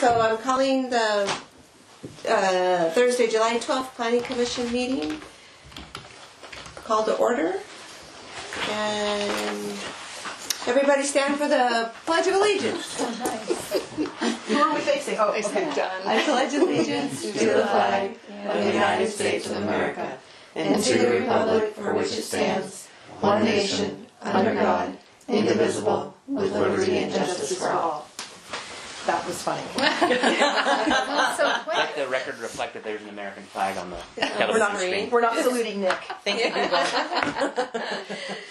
So I'm calling the Thursday, July 12th Planning Commission meeting call to order. And everybody stand for the Pledge of Allegiance. Who are we facing? Oh, okay. Done. I pledge allegiance to the flag of the United States of America and to the republic for which it stands, one nation, under God, indivisible, with liberty and justice for all. That was funny. So quick. Let the record reflect that there's an American flag on the We're television not, screen. we're not saluting Nick. Thank you.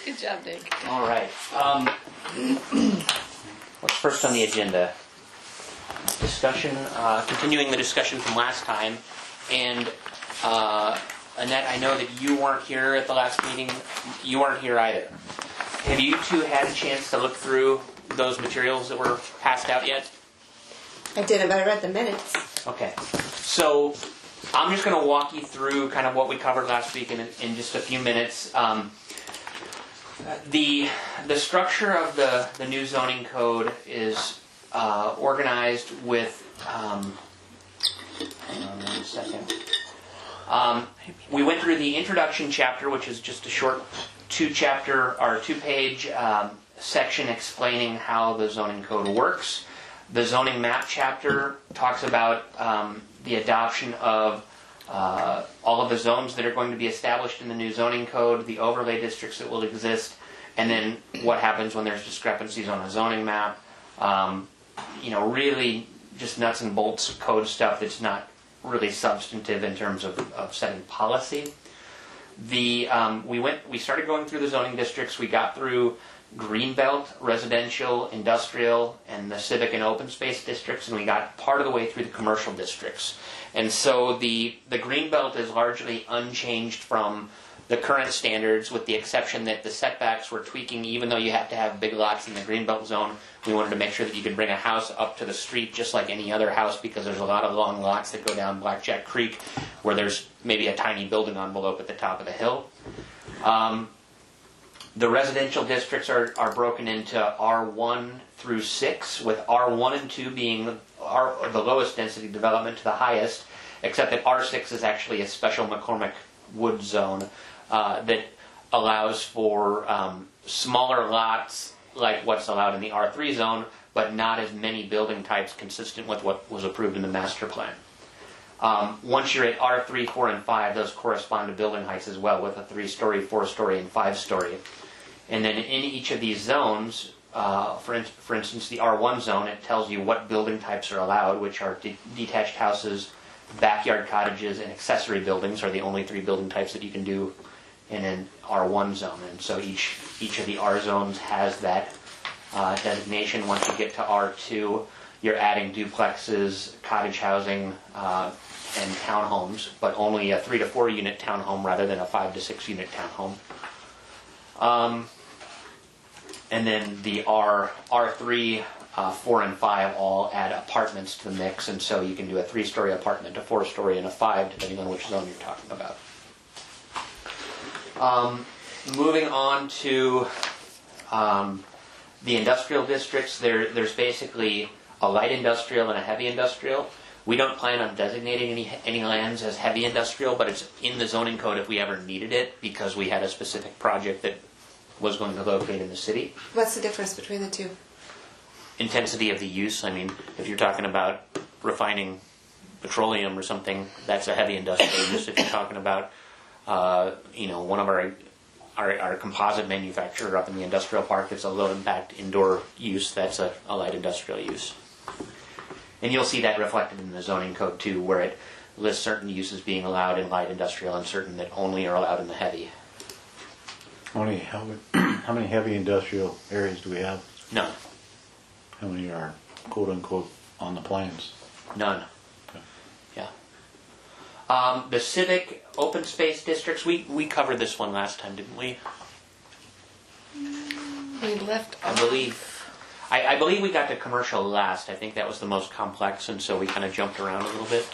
Good job, Nick. All right. What's first on the agenda? Discussion, continuing the discussion from last time. And Annette, I know that you weren't here at the last meeting. You weren't here either. Have you two had a chance to look through those materials that were passed out yet? I didn't, but I read the minutes. Okay. So I'm just going to walk you through kind of what we covered last week in just a few minutes. The structure of the new zoning code is organized with. Hang on 1 second. We went through the introduction chapter, which is just a short two-page section explaining how the zoning code works. The zoning map chapter talks about the adoption of all of the zones that are going to be established in the new zoning code, the overlay districts that will exist, and then what happens when there's discrepancies on a zoning map. Really just nuts and bolts code stuff that's not really substantive in terms of setting policy. We started going through the zoning districts. We got through Greenbelt, residential, industrial, and the civic and open space districts, and we got part of the way through the commercial districts. And so the Greenbelt is largely unchanged from the current standards, with the exception that the setbacks were tweaking. Even though you have to have big lots in the Greenbelt zone, we wanted to make sure that you could bring a house up to the street just like any other house, because there's a lot of long lots that go down Blackjack Creek where there's maybe a tiny building envelope at the top of the hill. The residential districts are broken into R1 through 6, with R1 and 2 being the lowest density development to the highest, except that R6 is actually a special McCormick Wood zone that allows for smaller lots like what's allowed in the R3 zone, but not as many building types consistent with what was approved in the master plan. Once you're at R3, 4, and 5, those correspond to building heights as well, with a 3-story, 4-story, and 5-story. And then in each of these zones, for instance, the R1 zone, it tells you what building types are allowed, which are detached houses, backyard cottages, and accessory buildings are the only 3 building types that you can do in an R1 zone. And so each of the R zones has that designation. Once you get to R2, you're adding duplexes, cottage housing, and townhomes, but only a 3 to 4 unit townhome rather than a 5 to 6 unit townhome. And then the R3, 4, and 5 all add apartments to the mix, and so you can do a 3-story apartment, a 4-story, and a 5, depending on which zone you're talking about. Moving on to the industrial districts, there's basically a light industrial and a heavy industrial. We don't plan on designating any lands as heavy industrial, but it's in the zoning code if we ever needed it, because we had a specific project that was going to locate in the city. What's the difference between the two? Intensity of the use. I mean, if you're talking about refining petroleum or something, that's a heavy industrial use. If you're talking about, one of our composite manufacturer up in the industrial park that's a low impact indoor use, that's a light industrial use. And you'll see that reflected in the zoning code too, where it lists certain uses being allowed in light industrial and certain that only are allowed in the heavy. How many heavy industrial areas do we have? None. How many are quote unquote on the plans? None. Okay. Yeah. The civic open space districts, we covered this one last time, didn't we? We left. I believe we got to commercial last. I think that was the most complex, and so we kind of jumped around a little bit.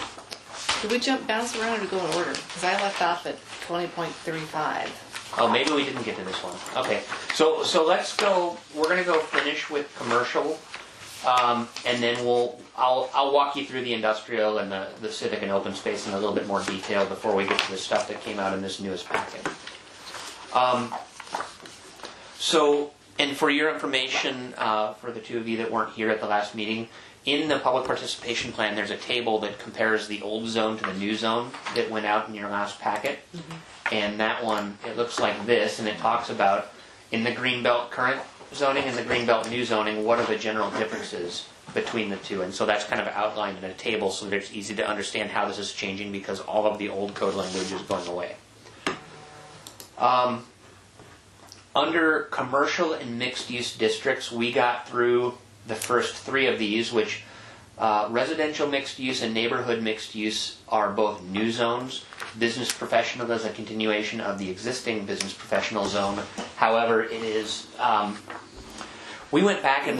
Did we bounce around or go in order? Because I left off at 20.35. Oh, maybe we didn't get to this one. Okay, so let's go. We're going to go finish with commercial, And then I'll walk you through the industrial and the civic and open space in a little bit more detail before we get to the stuff that came out in this newest packet. And for your information, for the two of you that weren't here at the last meeting, in the public participation plan, there's a table that compares the old zone to the new zone that went out in your last packet. And that one, it looks like this, and it talks about in the Greenbelt current zoning and the Greenbelt new zoning, what are the general differences between the two? And so that's kind of outlined in a table so that it's easy to understand how this is changing because all of the old code language is going away. Under commercial and mixed-use districts, we got through the first three of these, which residential mixed use and neighborhood mixed use are both new zones. Business professional is a continuation of the existing business professional zone. However, it is, we went back and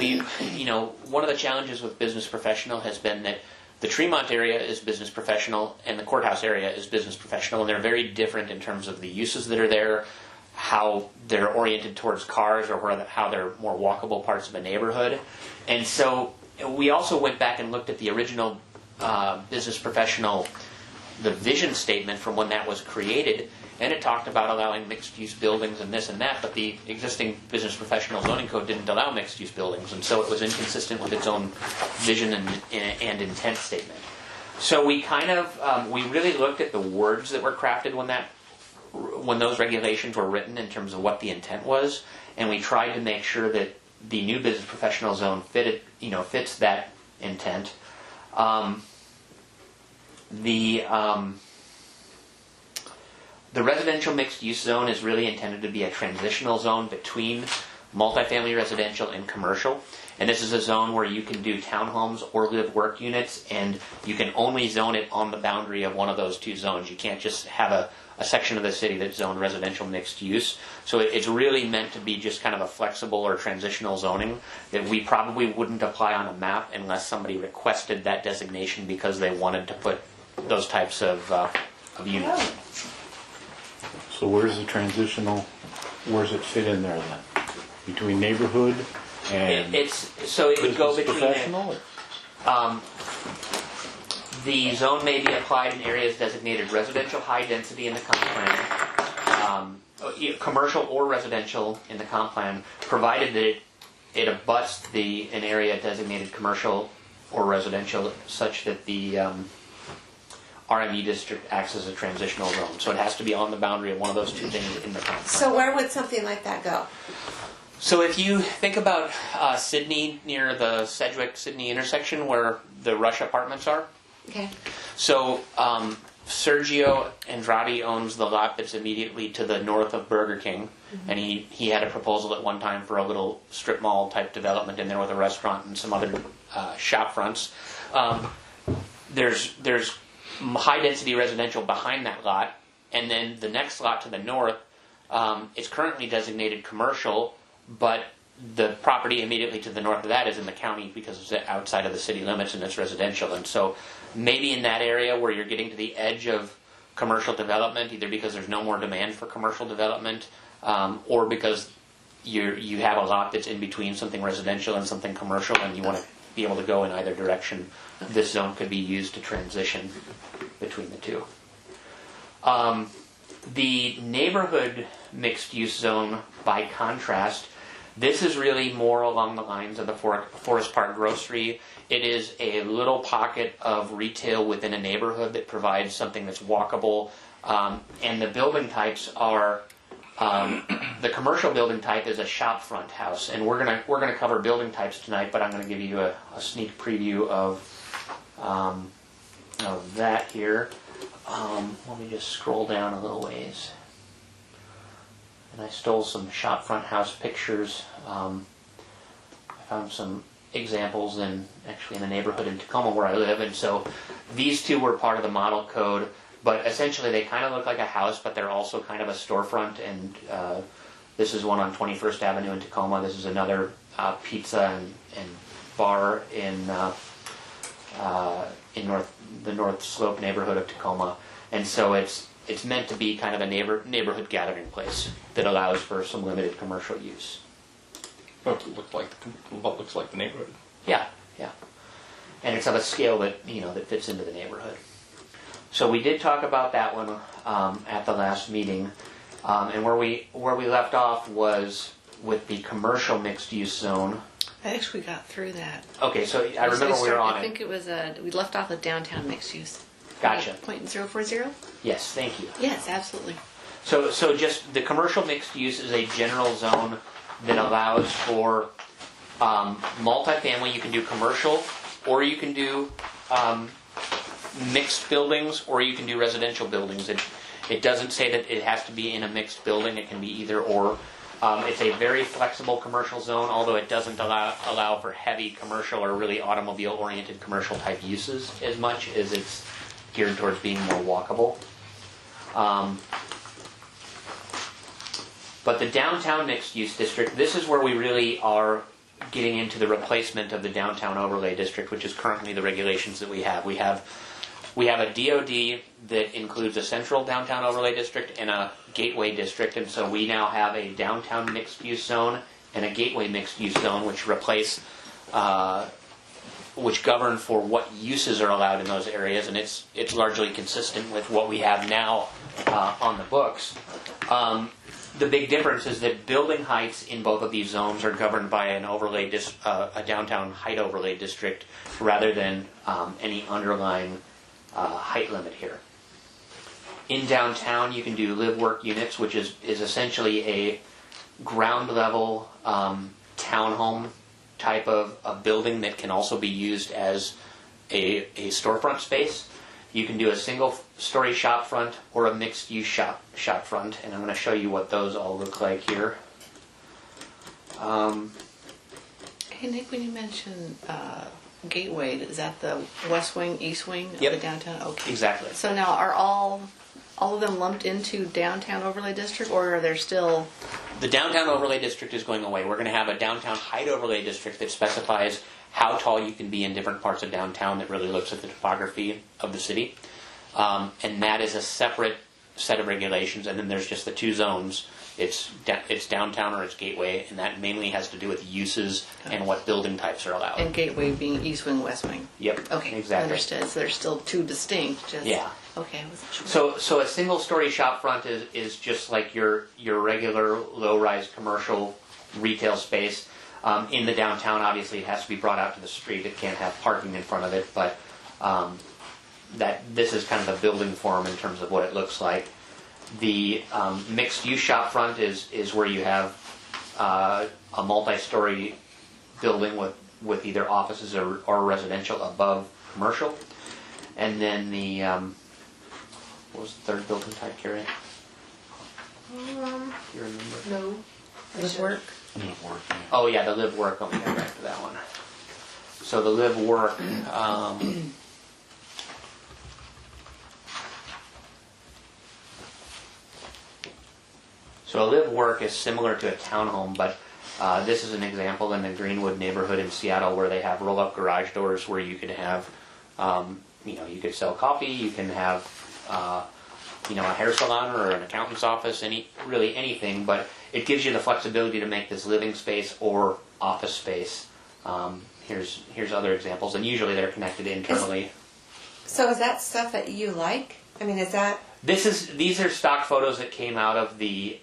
one of the challenges with business professional has been that the Tremont area is business professional and the courthouse area is business professional, and they're very different in terms of the uses that are there, how they're oriented towards cars, or how they're more walkable parts of a neighborhood. And so we also went back and looked at the original business professional, the vision statement from when that was created, and it talked about allowing mixed-use buildings and this and that, but the existing business professional zoning code didn't allow mixed-use buildings, and so it was inconsistent with its own vision and intent statement. So we kind of, we really looked at the words that were crafted when those regulations were written in terms of what the intent was, and we tried to make sure that the new business professional zone fits that intent. The residential mixed use zone is really intended to be a transitional zone between multifamily residential and commercial. And this is a zone where you can do townhomes or live work units, and you can only zone it on the boundary of one of those two zones. You can't just have a section of the city that's zoned residential mixed use. So it's really meant to be just kind of a flexible or transitional zoning that we probably wouldn't apply on a map unless somebody requested that designation because they wanted to put those types of units. So where's the transitional, where's it fit in there then? Between neighborhood and It would go business between professional? the zone may be applied in areas designated residential high density in the comp plan, commercial or residential in the comp plan, provided that it abuts an area designated commercial or residential such that the RMU district acts as a transitional zone. So it has to be on the boundary of one of those two things in the comp plan. So where would something like that go? So if you think about Sydney, near the Sedgwick-Sydney intersection where the Rush apartments are, Okay. so Sergio Andrade owns the lot that's immediately to the north of Burger King, and he had a proposal at one time for a little strip mall type development in there with a restaurant and some other shop fronts. There's high density residential behind that lot, and then the next lot to the north, it's currently designated commercial, but the property immediately to the north of that is in the county because it's outside of the city limits and it's residential. And so maybe in that area where you're getting to the edge of commercial development, either because there's no more demand for commercial development, or because you have a lot that's in between something residential and something commercial and you want to be able to go in either direction, this zone could be used to transition between the two. The neighborhood mixed-use zone, by contrast, this is really more along the lines of the Forest Park Grocery. It is a little pocket of retail within a neighborhood that provides something that's walkable, and the building types are the commercial building type is a shop front house, and we're gonna cover building types tonight. But I'm going to give you a sneak preview of that here. Let me just scroll down a little ways. And I stole some shop front house pictures. I found some examples in the neighborhood in Tacoma where I live, and so these two were part of the model code, but essentially they kind of look like a house, but they're also kind of a storefront, and this is one on 21st Avenue in Tacoma. This is another pizza and bar in the North Slope neighborhood of Tacoma, and so it's meant to be kind of a neighborhood gathering place that allows for some limited commercial use. What looks like the neighborhood. Yeah, Yeah. And it's of a scale that, that fits into the neighborhood. So we did talk about that one at the last meeting. And where we left off was with the commercial mixed-use zone. I actually got through that. Okay, so I remember we were on I it. think it was we left off with downtown mixed use. Gotcha. 0.040? Yes, thank you. Yes, absolutely. So just the commercial mixed use is a general zone that allows for multifamily. You can do commercial, or you can do mixed buildings, or you can do residential buildings. It doesn't say that it has to be in a mixed building. It can be either or. It's a very flexible commercial zone, although it doesn't allow for heavy commercial or really automobile-oriented commercial type uses as much as it's geared towards being more walkable. But the downtown mixed-use district, this is where we really are getting into the replacement of the downtown overlay district, which is currently the regulations that we have. We have a DOD that includes a central downtown overlay district and a gateway district, and so we now have a downtown mixed-use zone and a gateway mixed-use zone, which govern for what uses are allowed in those areas, and it's largely consistent with what we have now on the books. The big difference is that building heights in both of these zones are governed by an overlay, a downtown height overlay district, rather than any underlying height limit here. In downtown, you can do live-work units, which is essentially a ground level townhome type of building that can also be used as a storefront space. You can do a single-story shop front or a mixed-use shop front, and I'm going to show you what those all look like here. Hey Nick, when you mentioned Gateway, is that the west wing, east wing of Yep. the downtown? Okay. Exactly. So now are all of them lumped into downtown overlay district, or are there still? The downtown overlay district is going away. We're going to have a downtown height overlay district that specifies how tall you can be in different parts of downtown, that really looks at the topography of the city. And that is a separate set of regulations, and then there's just the two zones. It's downtown or it's gateway, and that mainly has to do with uses and what building types are allowed. And Gateway being east wing, west wing. Yep, Okay, exactly. understood. So they're still two distinct. Just, Yeah. Okay, I wasn't sure. So a single-story shop front is just like your regular low-rise commercial retail space. In the downtown, obviously, it has to be brought out to the street. It can't have parking in front of it, but this is kind of the building form in terms of what it looks like. The mixed-use shop front is where you have a multi-story building with either offices or residential above commercial. And then the what was the third building type, Carrie? Do you remember? No. Live work. Live work, yeah. Oh yeah, the live work. Let me go back to that one. So the live work. So a live work is similar to a townhome, but this is an example in the Greenwood neighborhood in Seattle where they have roll-up garage doors where you could have, you could sell coffee, you can have, a hair salon or an accountant's office, really anything, but it gives you the flexibility to make this living space or office space. Here's other examples, and usually they're connected internally. So is that stuff that you like? I mean, is that... These are stock photos that came out of the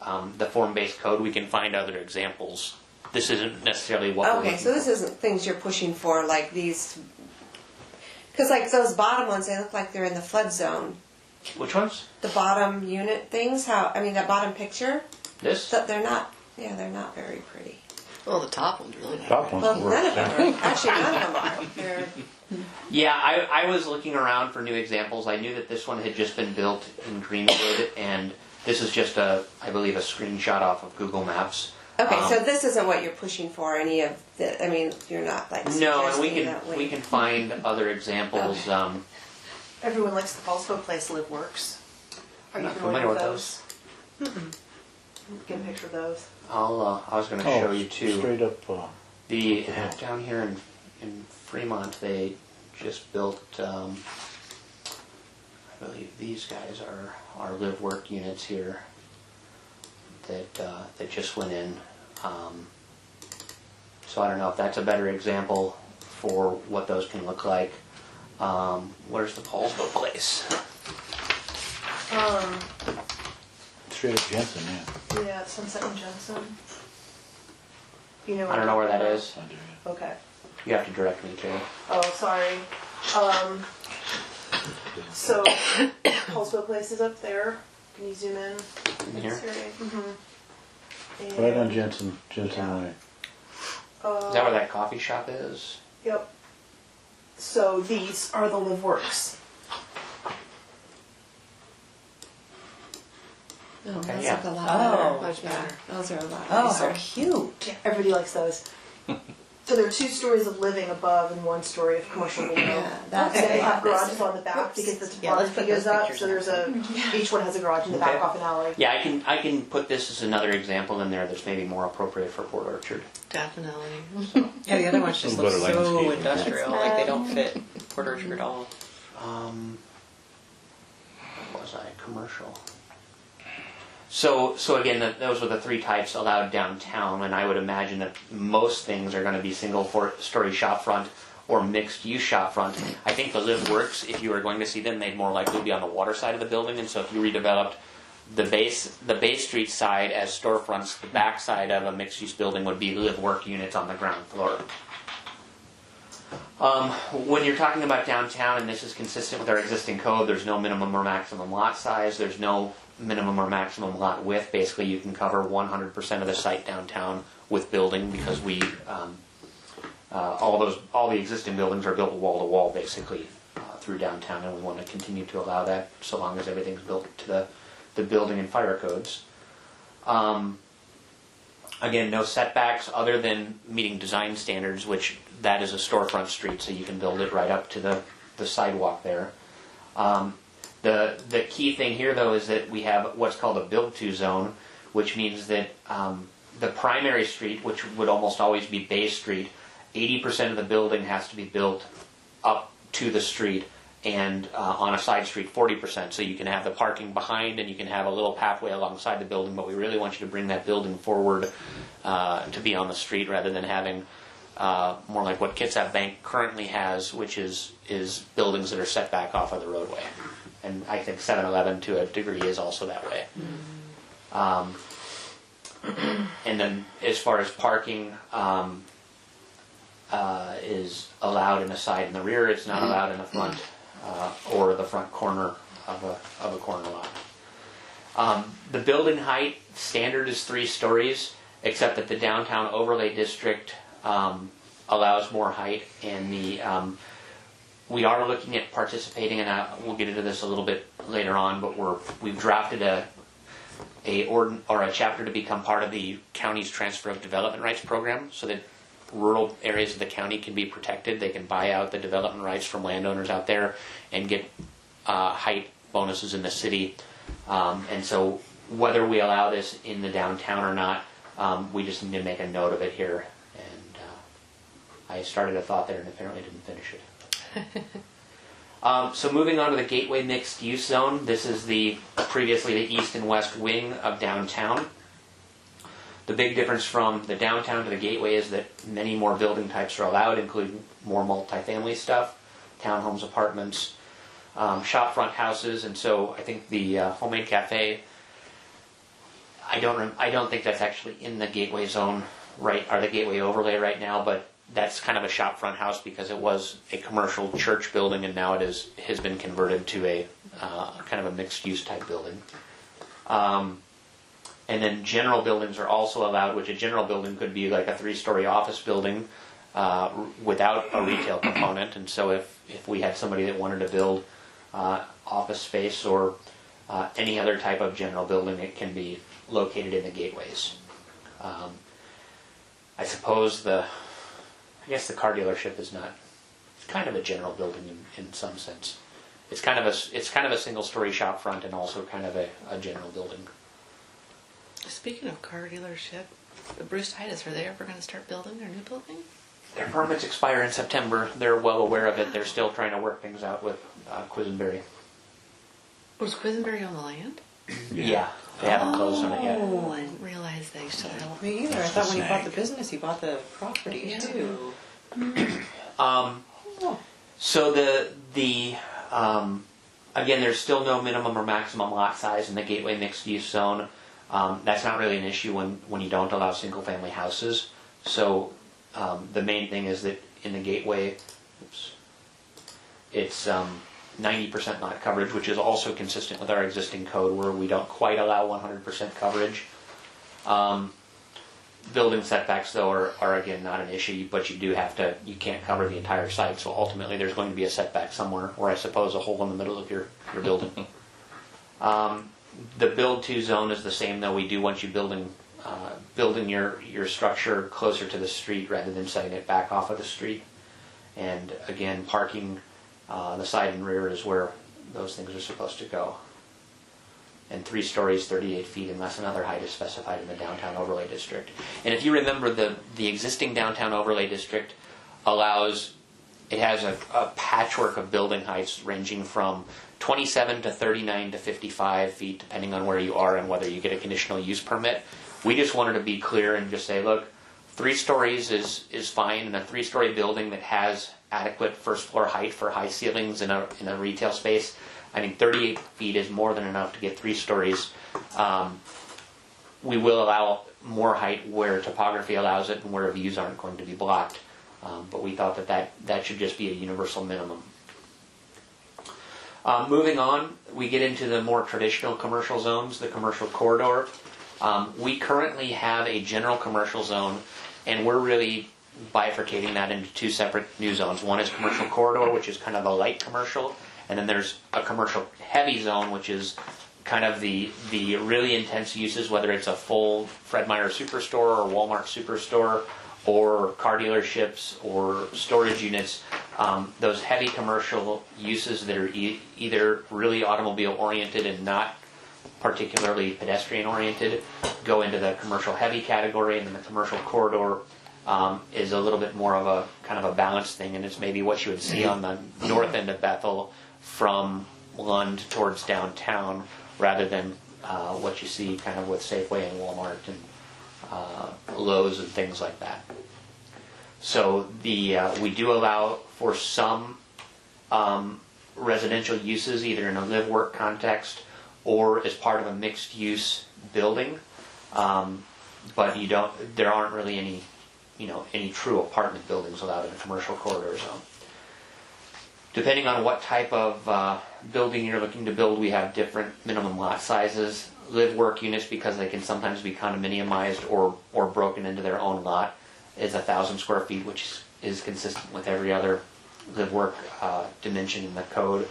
form-based code. We can find other examples. This isn't necessarily what we're Okay, looking so this for. isn't things you're pushing for, like these... Because like those bottom ones, they look like they're in the flood zone. Which ones? The bottom unit things, that bottom picture, This? they're not very pretty. Well, the top one's really nice. Top one Well, none works. of them are. Actually, none of them are. They're... Yeah, I was looking around for new examples. I knew that this one had just been built in Greenwood, and this is just I believe a screenshot off of Google Maps. Okay, so this isn't what you're pushing for, any of the... I mean, you're not like No, and suggesting that we can find other examples. Everyone likes the Fallsville Place Live Works. Are you Not familiar with those. Get a picture of those. I was going to show you too. Straight up. The down here in Fremont, they just built. I believe these guys are live work units here that just went in. So I don't know if that's a better example for what those can look like. Where's the Paulsville place? Straight up Jensen, yeah. Yeah, Sunset and Jensen. You know I don't know where that I'm is. Under it. Okay. You have to direct me to. Oh, sorry. So, Paulsville Place is up there. Can you zoom in? In here? Mm-hmm. Right on Jensen Yeah. Way. Is that where that coffee shop is? Yep. So these are the Live Works. Oh, Okay, those yeah. look a lot Oh. better. Much better. Those are a lot Oh, nicer. how cute. Yeah, everybody likes those. So there are 2 stories of living above and 1 story of commercial below. Yeah, that's And they have nice. garages on the back because the Yeah, let's topography put goes those up. pictures So there's a each one has a garage in the back Okay. off an alley. Yeah, I can put this as another example in there that's maybe more appropriate for Port Orchard. Definitely. Yeah, the other ones just Little look better so landscape. industrial, like they don't fit Port Orchard at all. What was I? Commercial. So again, those are the 3 types allowed downtown, and I would imagine that most things are going to be single-story shopfront or mixed-use shopfront. I think the Live Works, if you were going to see them, they'd more likely be on the water side of the building, and so if you redeveloped the Bay Street side as storefronts, the back side of a mixed-use building would be Live Work units on the ground floor. When you're talking about downtown, and this is consistent with our existing code, there's no minimum or maximum lot size, there's no minimum or maximum lot width. Basically, you can cover 100% of the site downtown with building because we, all the existing buildings are built wall to wall basically through downtown, and we want to continue to allow that so long as everything's built to the building and fire codes. Again, no setbacks other than meeting design standards, which that is a storefront street, so you can build it right up to the sidewalk there. The key thing here, though, is that we have what's called a build-to zone, which means that the primary street, which would almost always be Bay Street, 80% of the building has to be built up to the street, and on a side street 40%. So you can have the parking behind and you can have a little pathway alongside the building, but we really want you to bring that building forward to be on the street rather than having more like what Kitsap Bank currently has, which is buildings that are set back off of the roadway. And I think 7-Eleven to a degree is also that way. And then as far as parking is allowed in the side and the rear, it's not allowed in the front or the front corner of a corner lot. The building height standard is 3 stories, except that the downtown overlay district allows more height, and we are looking at participating, and we'll get into this a little bit later on, but we've drafted a chapter to become part of the county's transfer of development rights program, so that rural areas of the county can be protected. They can buy out the development rights from landowners out there and get height bonuses in the city. And so whether we allow this in the downtown or not, we just need to make a note of it here. And I started a thought there and apparently didn't finish it. So moving on to the Gateway Mixed Use Zone, this is previously the east and west wing of downtown. The big difference from the downtown to the Gateway is that many more building types are allowed, including more multifamily stuff, townhomes, apartments, shopfront houses, and so I think the Homemade Cafe, I don't think that's actually in the Gateway Zone, right, or the Gateway Overlay right now, but that's kind of a shopfront house because it was a commercial church building and now it has been converted to a kind of a mixed-use type building. And then general buildings are also allowed, which a general building could be like a 3-story office building without a retail component. And so if we had somebody that wanted to build office space or any other type of general building, it can be located in the gateways. I suppose I guess the car dealership is not. It's kind of a general building in some sense. It's kind of a single-story shop front and also kind of a general building. Speaking of car dealership, the Bruce Titus, are they ever going to start building their new building? Their permits expire in September. They're well aware of it. They're still trying to work things out with Quisenberry. Was Quisenberry on the land? Yeah, they haven't closed on it yet. Oh, I didn't realize they still had. Me either. I thought when he bought the business, he bought the property Yeah. too. So again, there's still no minimum or maximum lot size in the gateway mixed use zone. That's not really an issue when you don't allow single family houses. So the main thing is that in the gateway, it's 90% lot coverage, which is also consistent with our existing code where we don't quite allow 100% coverage. Building setbacks, though, are again not an issue, but you can't cover the entire site, so ultimately there's going to be a setback somewhere, or I suppose a hole in the middle of your building. The build to zone is the same, though. We do want you building your structure closer to the street rather than setting it back off of the street. And again, parking the side and rear is where those things are supposed to go. And 3 stories, 38 feet, unless another height is specified in the downtown overlay district. And if you remember, the existing downtown overlay district has a patchwork of building heights ranging from 27 to 39 to 55 feet, depending on where you are and whether you get a conditional use permit. We just wanted to be clear and just say, look, 3 stories is fine, and a 3-story building that has adequate first floor height for high ceilings in a retail space. I mean, 38 feet is more than enough to get 3 stories. We will allow more height where topography allows it and where views aren't going to be blocked. But we thought that should just be a universal minimum. Moving on, we get into the more traditional commercial zones, the commercial corridor. We currently have a general commercial zone, and we're really bifurcating that into 2 separate new zones. One is commercial corridor, which is kind of a light commercial, and then there's a commercial heavy zone, which is kind of the really intense uses, whether it's a full Fred Meyer superstore or Walmart superstore or car dealerships or storage units. Those heavy commercial uses that are either really automobile oriented and not particularly pedestrian oriented go into the commercial heavy category, and then the commercial corridor is a little bit more of a kind of a balanced thing, and it's maybe what you would see on the north end of Bethel from Lund towards downtown, rather than what you see kind of with Safeway and Walmart and Lowe's and things like that. So we do allow for some residential uses, either in a live-work context or as part of a mixed-use building, but there aren't really any true apartment buildings allowed in a commercial corridor zone. Depending on what type of building you're looking to build, we have different minimum lot sizes. Live-work units, because they can sometimes be condominiumized or broken into their own lot, is 1,000 square feet, which is consistent with every other live-work dimension in the code.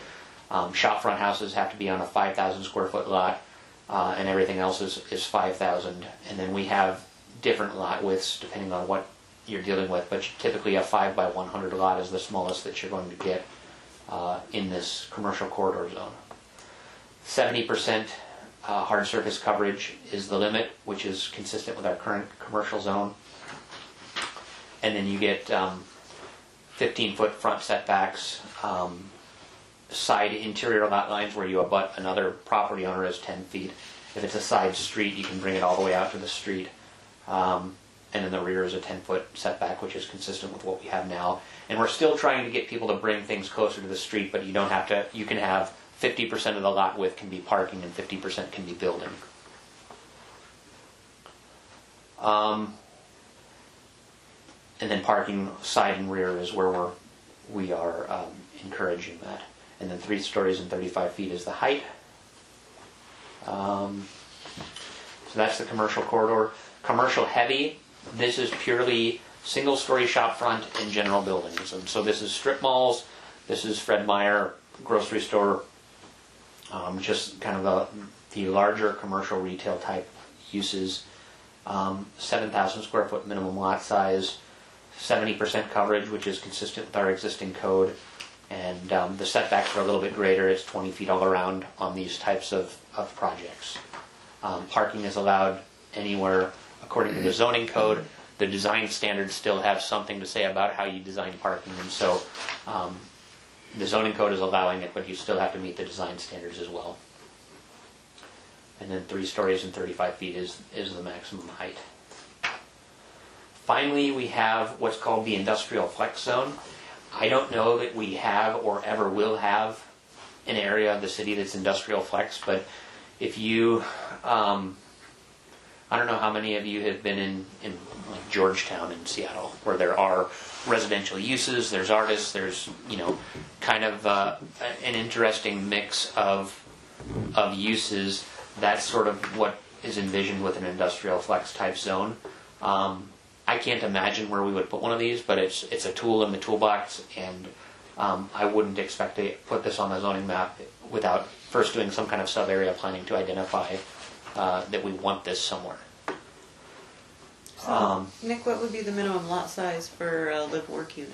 Shop front houses have to be on a 5,000 square foot lot, and everything else is 5,000. And then we have different lot widths depending on what you're dealing with, but typically a 5 by 100 lot is the smallest that you're going to get in this commercial corridor zone. 70% hard surface coverage is the limit, which is consistent with our current commercial zone. And then you get 15-foot front setbacks. Side interior lot lines where you abut another property owner is 10 feet. If it's a side street, you can bring it all the way out to the street. And then the rear is a 10-foot setback, which is consistent with what we have now. And we're still trying to get people to bring things closer to the street, but you don't have to. You can have 50% of the lot width can be parking and 50% can be building. And then parking side and rear is where we are encouraging that. And then 3 stories and 35 feet is the height. So that's the commercial corridor. Commercial heavy, this is purely single-story shop front and general buildings. And so this is strip malls, this is Fred Meyer grocery store, just kind of the larger commercial retail type uses. 7,000 square foot minimum lot size, 70% coverage, which is consistent with our existing code. And the setbacks are a little bit greater. It's 20 feet all around on these types of projects. Parking is allowed anywhere according to the zoning code. The design standards still have something to say about how you design parking, and so the zoning code is allowing it, but you still have to meet the design standards as well. And then 3 stories and 35 feet is the maximum height. Finally, we have what's called the industrial flex zone. I don't know that we have or ever will have an area of the city that's industrial flex, but if you, I don't know how many of you have been in like Georgetown in Seattle, where there are residential uses, there's artists, there's, kind of an interesting mix of uses. That's sort of what is envisioned with an industrial flex type zone. I can't imagine where we would put one of these, but it's a tool in the toolbox, and I wouldn't expect to put this on the zoning map without first doing some kind of sub-area planning to identify that we want this somewhere. Nick, what would be the minimum lot size for a live-work unit?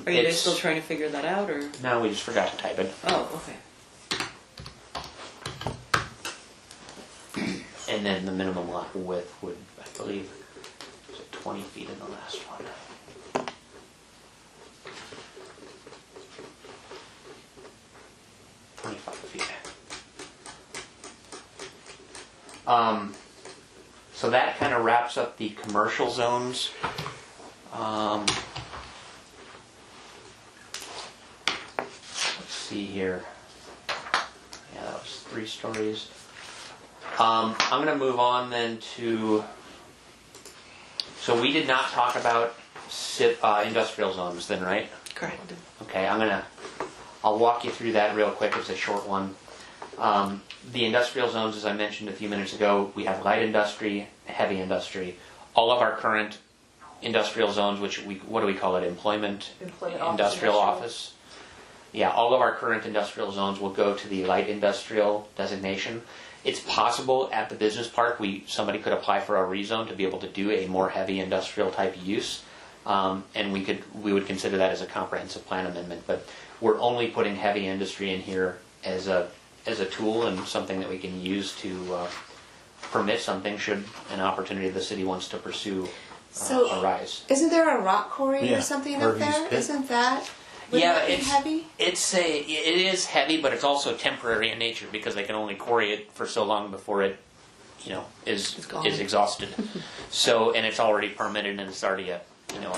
Are you guys still trying to figure that out, or? No, we just forgot to type it. Oh, okay. And then the minimum lot width would, I believe, was it 20 feet in the last one? So that kind of wraps up the commercial zones. Let's see here. Yeah, that was 3 stories. I'm going to move on then to. So we did not talk about industrial zones then, right? Correct. Okay, I'll walk you through that real quick. It's a short one. The industrial zones, as I mentioned a few minutes ago, we have light industry, heavy industry. All of our current industrial zones, what do we call it? Employment industrial office. Yeah, all of our current industrial zones will go to the light industrial designation. It's possible at the business park somebody could apply for a rezone to be able to do a more heavy industrial type use, and we would consider that as a comprehensive plan amendment. But we're only putting heavy industry in here as a tool and something that we can use to permit something should an opportunity the city wants to pursue arise. Isn't there a rock quarry Yeah, or something up Harvey's there? Pit. Isn't that? Would Yeah, that be it's heavy? it is heavy, but it's also temporary in nature because they can only quarry it for so long before it, is gone. exhausted. So, and it's already permitted and it's already a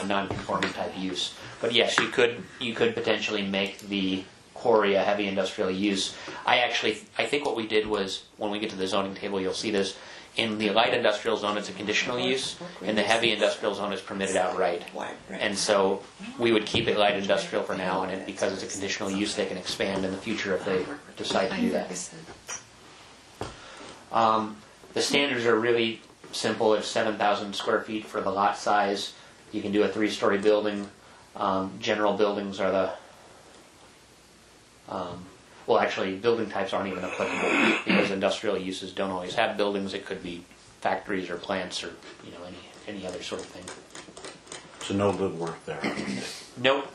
non-conforming type use. But yes, you could potentially make the quarry a heavy industrial use. I think what we did was, when we get to the zoning table, you'll see this. In the light industrial zone, it's a conditional use. In the heavy industrial zone, it's permitted outright. And so we would keep it light industrial for now, and because it's a conditional use, they can expand in the future if they decide to do that. The standards are really simple. It's 7,000 square feet for the lot size. You can do a 3-story building. General buildings are the actually, building types aren't even applicable because industrial uses don't always have buildings. It could be factories or plants or any other sort of thing. So no live work there. Nope.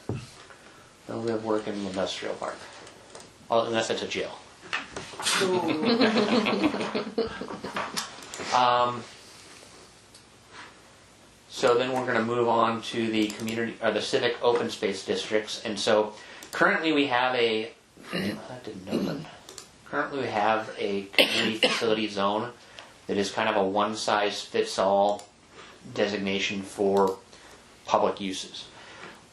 No live work in the industrial park. Well, unless it's a jail. So then we're going to move on to the community or the civic open space districts, and so currently we have I didn't know that. Currently we have a community facility zone that is kind of a one-size-fits-all designation for public uses.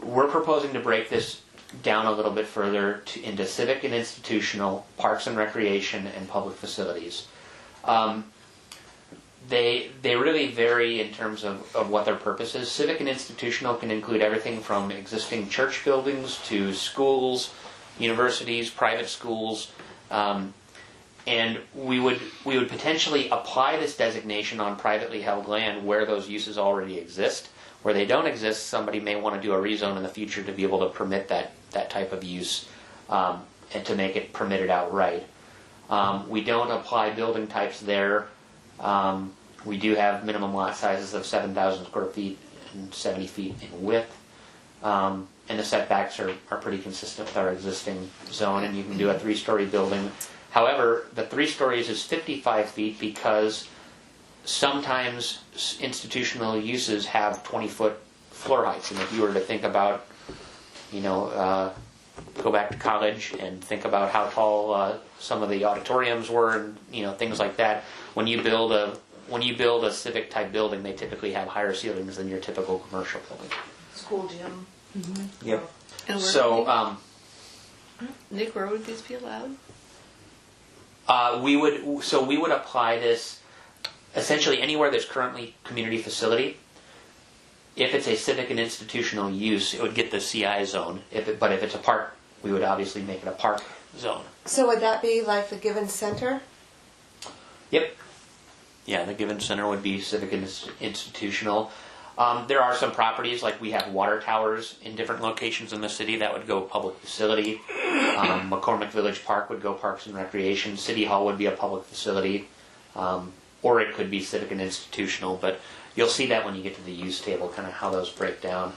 We're proposing to break this down a little bit further into civic and institutional, parks and recreation, and public facilities. They really vary in terms of what their purpose is. Civic and institutional can include everything from existing church buildings to schools, universities, private schools, and we would potentially apply this designation on privately held land where those uses already exist. Where they don't exist, somebody may want to do a rezone in the future to be able to permit that type of use and to make it permitted outright. We don't apply building types there. We do have minimum lot sizes of 7,000 square feet and 70 feet in width. And the setbacks are pretty consistent with our existing zone, and you can do a 3-story building. However, the 3 stories is 55 feet because sometimes institutional uses have 20-foot floor heights. And if you were to think about, go back to college and think about how tall some of the auditoriums were and things like that, when you build a civic type building, they typically have higher ceilings than your typical commercial building. School gym. Yep. And where So, Nick, where would these be allowed? we would apply this essentially anywhere there's currently community facility. If it's a civic and institutional use, it would get the CI zone. But if it's a park, we would obviously make it a park zone. So would that be like the Given Center? Yep. Yeah, the Given Center would be civic and institutional. There are some properties, like we have water towers in different locations in the city that would go public facility. McCormick Village Park would go Parks and Recreation. City Hall would be a public facility. Or it could be civic and institutional, but you'll see that when you get to the use table, kind of how those break down.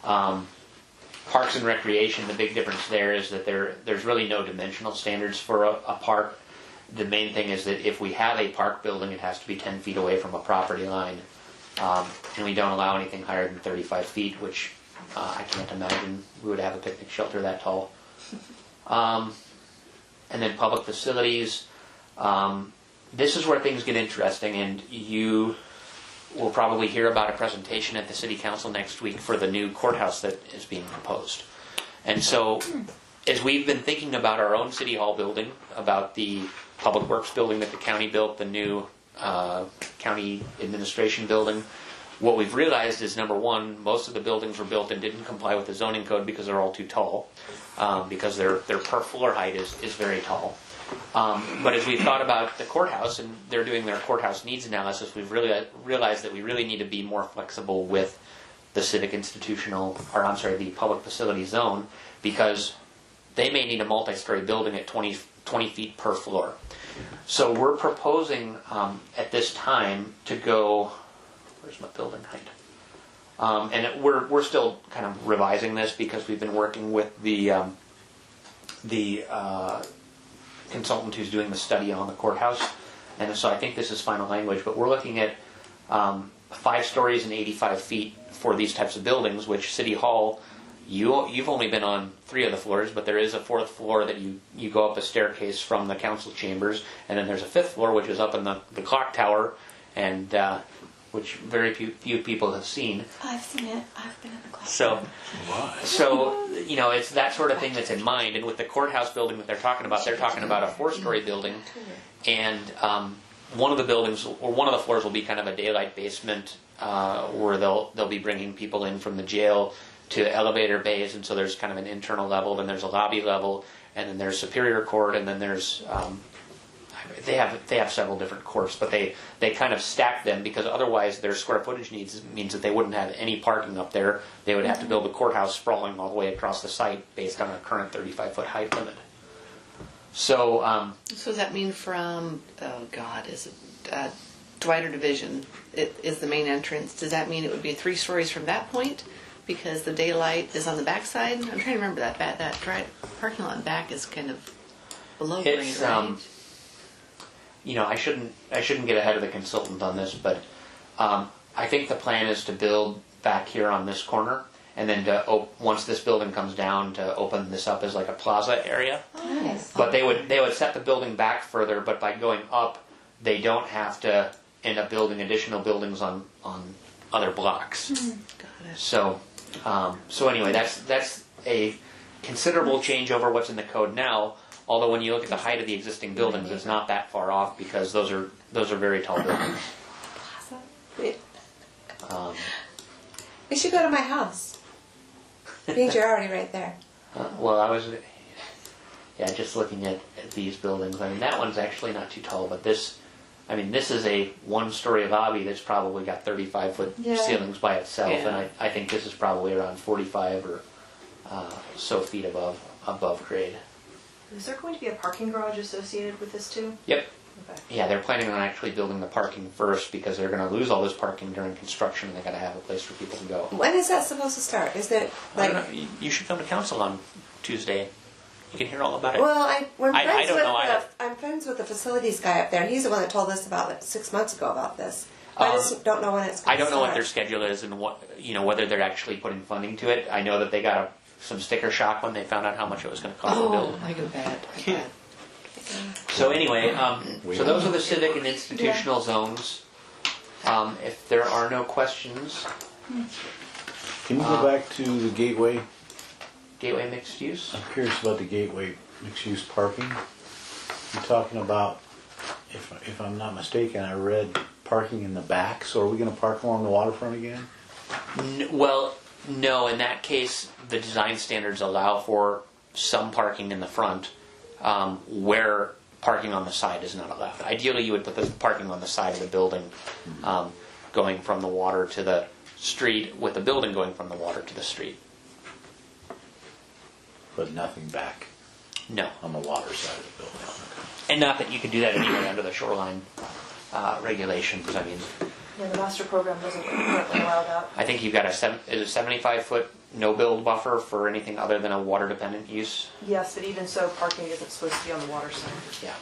Parks and Recreation, the big difference there is that there's really no dimensional standards for a park. The main thing is that if we have a park building, it has to be 10 feet away from a property line. And we don't allow anything higher than 35 feet, which I can't imagine we would have a picnic shelter that tall. And then public facilities. This is where things get interesting, and you will probably hear about a presentation at the City Council next week for the new courthouse that is being proposed. And so, as we've been thinking about our own City Hall building, about the Public Works building that the county built, the new county administration building, what we've realized is, number one, most of the buildings were built and didn't comply with the zoning code because they're all too tall, because their per floor height is very tall. But as we've thought about the courthouse, and they're doing their courthouse needs analysis, we've really realized that we really need to be more flexible with the civic the public facility zone, because they may need a multi-story building at 20 feet per floor. So we're proposing at this time to go, where's my building height? And we're still kind of revising this because we've been working with the consultant who's doing the study on the courthouse, and so I think this is final language, but we're looking at 5 stories and 85 feet for these types of buildings, which City Hall, you've only been on 3 of the floors, but there is a 4th floor that you go up a staircase from the council chambers, and then there's a 5th floor which is up in the clock tower, and which very few people have seen. I've seen it. I've been in the class. So it's that sort of thing that's in mind. And with the courthouse building that they're talking about a 4-story building, and one of the buildings or one of the floors will be kind of a daylight basement where they'll be bringing people in from the jail to elevator bays, and so there's kind of an internal level, then there's a lobby level, and then there's Superior Court, and then there's they have several different courts, but they kind of stack them because otherwise their square footage needs means that they wouldn't have any parking up there. They would have to build a courthouse sprawling all the way across the site based on a current 35-foot height limit. So So does that mean from, Dwighter Division is the main entrance? Does that mean it would be 3 stories from that point because the daylight is on the backside? I'm trying to remember that parking lot in back is kind of below grade, it's right? I shouldn't get ahead of the consultant on this, but I think the plan is to build back here on this corner, and then once this building comes down, to open this up as like a plaza area. Oh, nice. But they would set the building back further, but by going up, they don't have to end up building additional buildings on other blocks. Got it. So anyway, that's a considerable change over what's in the code now. Although when you look at the height of the existing buildings, it's not that far off because those are very tall buildings. You should go to my house. Means you're already right there. Well, I was just looking at these buildings. I mean, that one's actually not too tall, but this is a 1-story lobby that's probably got 35-foot ceilings by itself, Yeah. and I think this is probably around 45 or so feet above grade. Is there going to be a parking garage associated with this too? Yep. Okay. Yeah, they're planning on actually building the parking first because they're going to lose all this parking during construction, and they got to have a place for people to go. When is that supposed to start? Is it I like? don't know. You should come to council on Tuesday. You can hear all about it. Well, I don't know. I'm friends with the facilities guy up there. He's the one that told us about it 6 months ago about this. I just don't know when it's going I don't know what their start. schedule is and whether they're actually putting funding to it. I know that they got some sticker shock when they found out how much it was going to cost to build. I can bet. So anyway, so those are the civic and institutional zones. If there are no questions, Can you go back to the Gateway? Gateway mixed use. I'm curious about the Gateway mixed-use parking. You're talking about, if I'm not mistaken, I read parking in the back, so are we gonna park along the waterfront again? Well, no, in that case, the design standards allow for some parking in the front, where parking on the side is not allowed. Ideally, you would put the parking on the side of the building, going from the water to the street, with the building going from the water to the street. But nothing back No. on the water side of the building. And not that you could do that anyway under the shoreline regulations. I mean, Yeah, the master program doesn't currently allow that. I think you've got a 75-foot no-build buffer for anything other than a water-dependent use. Yes, but even so, parking isn't supposed to be on the water side. Yeah.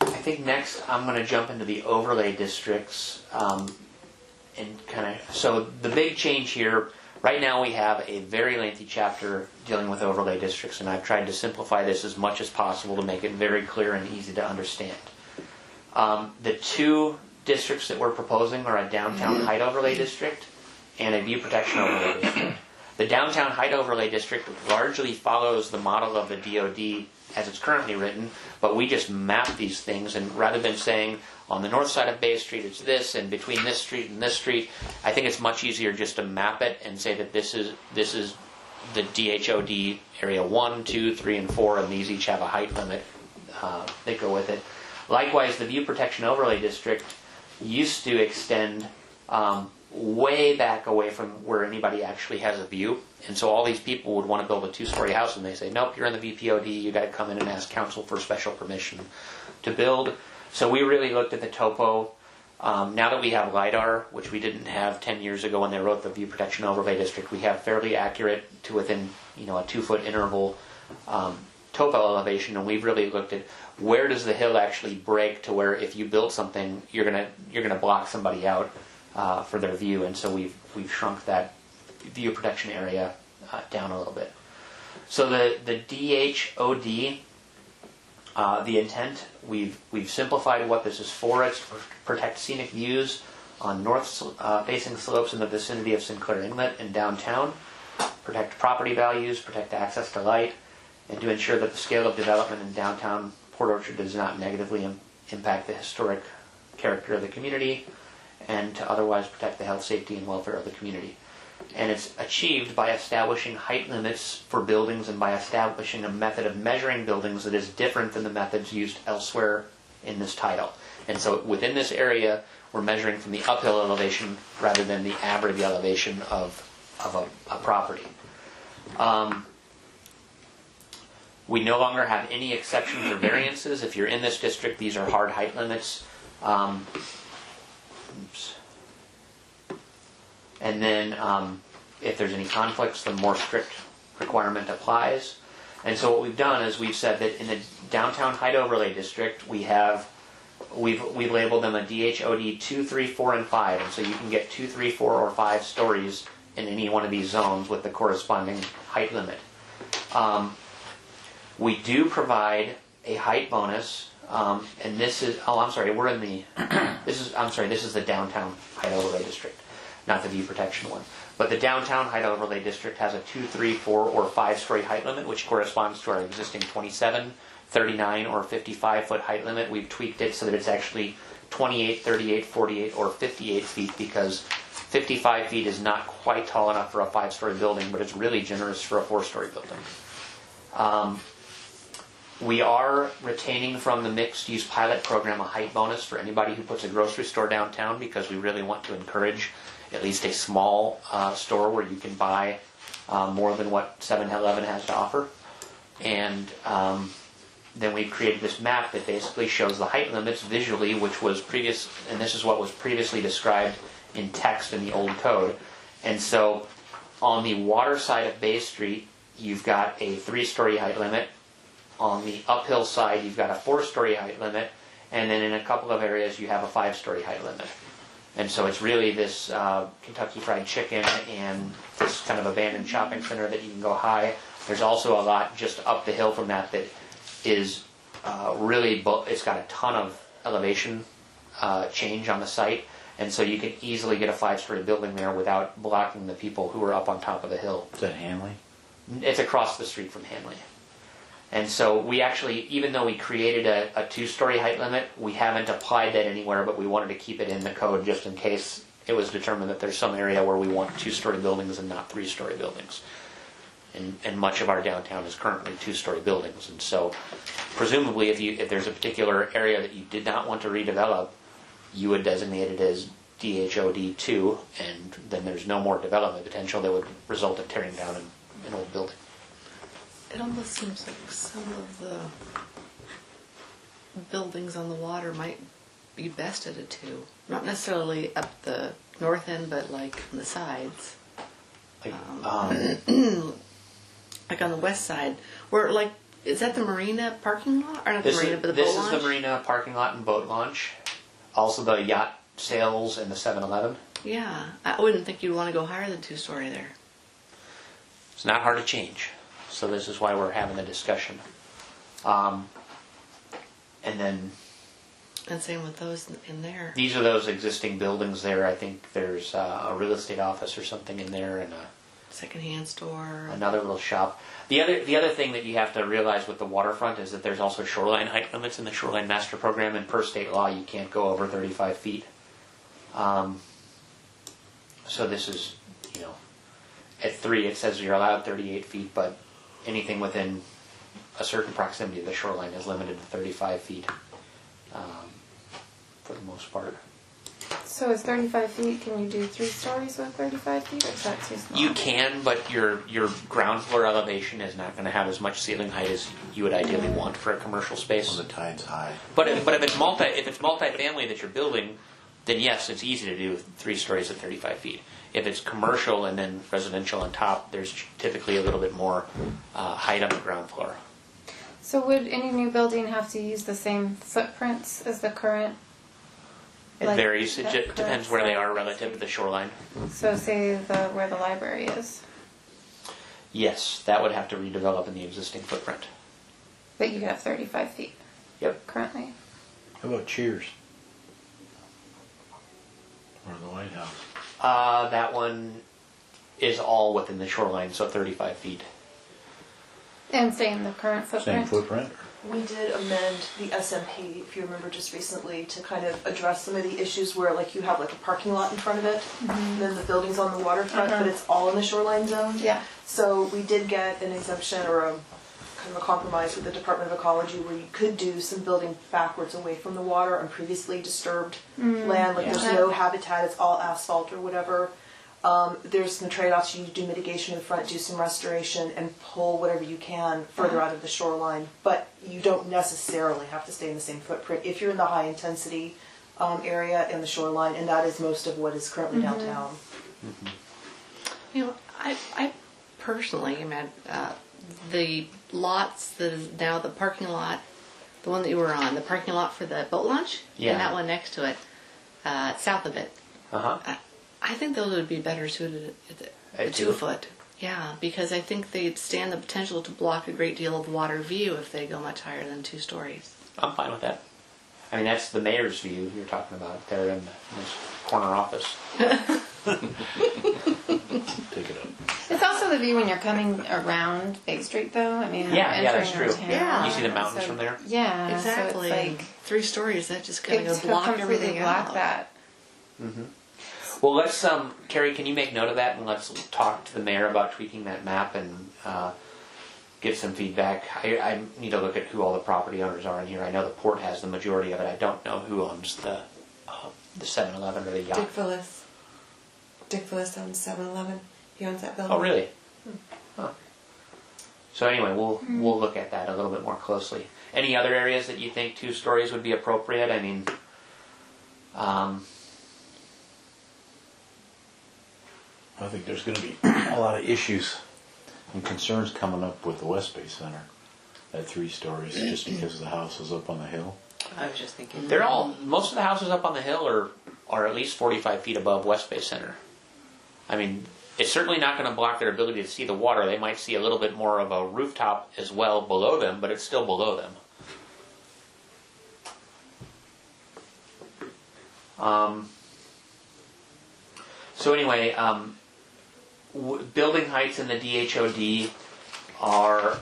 I think next I'm going to jump into the overlay districts, and kind of. So the big change here. Right now we have a very lengthy chapter dealing with overlay districts, and I've tried to simplify this as much as possible to make it very clear and easy to understand. The two districts that we're proposing are a downtown height overlay district and a view protection overlay district. The downtown height overlay district largely follows the model of the DoD as it's currently written, but we just map these things, and rather than saying on the north side of Bay Street it's this, and between this street and this street, I think it's much easier just to map it and say that this is the DHOD area 1, 2, 3, and 4, and these each have a height limit that go with it. Likewise, the view protection overlay district used to extend way back away from where anybody actually has a view, and so all these people would want to build a 2-story house, and they say, nope, you're in the VPOD, you got to come in and ask council for special permission to build. So we really looked at the topo. Now that we have LIDAR, which we didn't have 10 years ago when they wrote the view protection overlay district, we have fairly accurate to within a 2-foot interval topo elevation, and we've really looked at where does the hill actually break to where if you build something, you're gonna block somebody out for their view, and so we've shrunk that view protection area down a little bit. So the DHOD, the intent, we've simplified what this is for. It's to protect scenic views on north-facing slopes in the vicinity of Sinclair Inlet and downtown, protect property values, protect access to light, and to ensure that the scale of development in downtown Port Orchard does not negatively impact the historic character of the community, and to otherwise protect the health, safety, and welfare of the community. And it's achieved by establishing height limits for buildings and by establishing a method of measuring buildings that is different than the methods used elsewhere in this title. And so within this area, we're measuring from the uphill elevation rather than the average elevation of a property. We no longer have any exceptions or variances. If you're in this district, these are hard height limits. And then if there's any conflicts, the more strict requirement applies. And so what we've done is we've said that in the downtown height overlay district, we've labeled them a DHOD 2, 3, 4, and 5. And so you can get 2, 3, 4, or 5 stories in any one of these zones with the corresponding height limit. We do provide a height bonus, and this is, this is the downtown height overlay district, not the view protection one. But the downtown height overlay district has a 2, 3, 4, or 5-story height limit, which corresponds to our existing 27, 39, or 55-foot height limit. We've tweaked it so that it's actually 28, 38, 48, or 58 feet, because 55 feet is not quite tall enough for a 5-story building, but it's really generous for a 4-story building. We are retaining from the mixed-use pilot program a height bonus for anybody who puts a grocery store downtown, because we really want to encourage at least a small store where you can buy more than what 7-Eleven has to offer. And then we've created this map that basically shows the height limits visually, which was previous, and this is what was previously described in text in the old code. And so on the water side of Bay Street, you've got a 3-story height limit. On the uphill side, you've got a 4-story height limit, and then in a couple of areas, you have a 5-story height limit. And so it's really this Kentucky Fried Chicken and this kind of abandoned shopping center that you can go high. There's also a lot just up the hill from that is really, it's got a ton of elevation change on the site. And so you can easily get a 5-story building there without blocking the people who are up on top of the hill. Is that Hanley? It's across the street from Hanley. And so we actually, even though we created a 2-story height limit, we haven't applied that anywhere, but we wanted to keep it in the code just in case it was determined that there's some area where we want 2-story buildings and not 3-story buildings. And much of our downtown is currently 2-story buildings. And so presumably if there's a particular area that you did not want to redevelop, you would designate it as DHOD2, and then there's no more development potential that would result in tearing down an old building. It almost seems like some of the buildings on the water might be best at a 2. Not necessarily up the north end, but like on the sides. Like, Like on the west side. Where, like, is that the marina parking lot? Or not the marina, but the boat this launch? is the marina parking lot and boat launch. Also the yacht sales and the 7-Eleven. Yeah. I wouldn't think you'd want to go higher than 2-story there. It's not hard to change. So this is why we're having the discussion. And then And same with those in there. these are those existing buildings there. I think there's a real estate office or something in there and Secondhand store. another little shop. The other thing that you have to realize with the waterfront is that there's also shoreline height limits in the shoreline master program, and per state law you can't go over 35 feet. So this is, at 3 it says you're allowed 38 feet, but anything within a certain proximity of the shoreline is limited to 35 feet for the most part. So is 35 feet, can you do 3 stories with 35 feet, or is that too small? You can, but your ground floor elevation is not going to have as much ceiling height as you would ideally want for a commercial space. Well, the tide's high. But if it's multifamily that you're building, then yes, it's easy to do 3 stories at 35 feet. If it's commercial and then residential on top, there's typically a little bit more height on the ground floor. So would any new building have to use the same footprints as the current? It Like varies. It that just depends where they are correct relative to the shoreline. So say where the library is, Yes, that would have to redevelop in the existing footprint. but you could have 35 feet Yep. currently. How about Cheers? Or the White House? That one is all within the shoreline, so 35 feet. And same the current Same footprint? footprint? We did amend the SMP, if you remember just recently, to kind of address some of the issues where like you have like a parking lot in front of it, and then the building's on the waterfront, but it's all in the shoreline zone. Yeah. So we did get an exemption or a kind of a compromise with the Department of Ecology where you could do some building backwards away from the water on previously disturbed land, like there's Yeah. no habitat, it's all asphalt or whatever. There's some trade-offs. You need to do mitigation in the front, do some restoration, and pull whatever you can further out of the shoreline. But you don't necessarily have to stay in the same footprint if you're in the high-intensity area in the shoreline, and that is most of what is currently downtown. I personally, the lots that is now the parking lot, the one that you were on, the parking lot for the boat launch, Yeah. and that one next to it, south of it. Uh-huh. I think those would be better suited at At 2 2? foot. Yeah, because I think they'd stand the potential to block a great deal of water view if they go much higher than 2 stories. I'm fine with that. I mean, that's the mayor's view you're talking about there in this corner office. Take it up. It's also the view when you're coming around Bay Street, though. I mean, Yeah, entering that's true. our town. Yeah. You see the mountains from there? Yeah, Exactly. So it's like 3 stories, that just kind it's of block completely everything block out. that. Well, let's, Carrie, can you make note of that and let's talk to the mayor about tweaking that map and get some feedback. I need to look at who all the property owners are in here. I know the port has the majority of it. I don't know who owns the 7-Eleven or the yacht. Dick Phyllis. Dick Phyllis owns 7-Eleven. He owns that building. Oh, really? Huh. So anyway, we'll look at that a little bit more closely. Any other areas that you think 2 stories would be appropriate? I mean, I think there's going to be a lot of issues and concerns coming up with the West Bay Center at 3 stories just because the house is up on the hill. I was just thinking. most of the houses up on the hill are at least 45 feet above West Bay Center. I mean, it's certainly not going to block their ability to see the water. They might see a little bit more of a rooftop as well below them, but it's still below them. So anyway, building heights in the DHOD are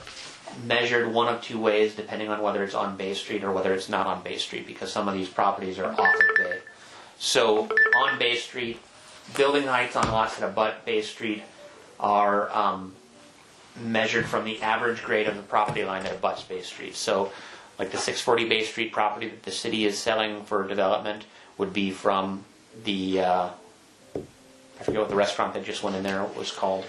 measured one of two ways, depending on whether it's on Bay Street or whether it's not on Bay Street, because some of these properties are off of Bay. So on Bay Street, building heights on lots that abut Bay Street are measured from the average grade of the property line that abuts Bay Street. So like the 640 Bay Street property that the city is selling for development would be from the, I forget what the restaurant that just went in there was called,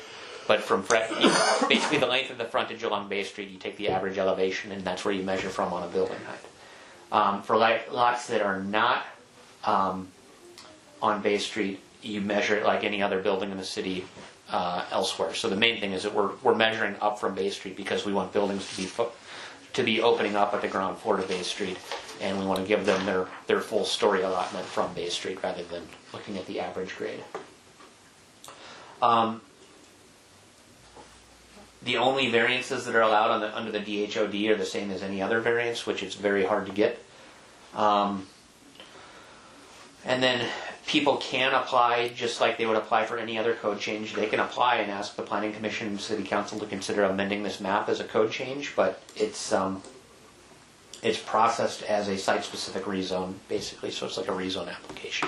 but from basically the length of the frontage along Bay Street, you take the average elevation and that's where you measure from on a building height. For lots that are not on Bay Street, you measure it like any other building in the city elsewhere. So the main thing is that we're measuring up from Bay Street because we want buildings to be opening up at the ground floor to Bay Street, and we want to give them their full story allotment from Bay Street rather than looking at the average grade. The only variances that are allowed under the DHOD are the same as any other variance, which is very hard to get. And then people can apply just like they would apply for any other code change. They can apply and ask the Planning Commission and City Council to consider amending this map as a code change, but it's processed as a site-specific rezone, basically, so it's like a rezone application.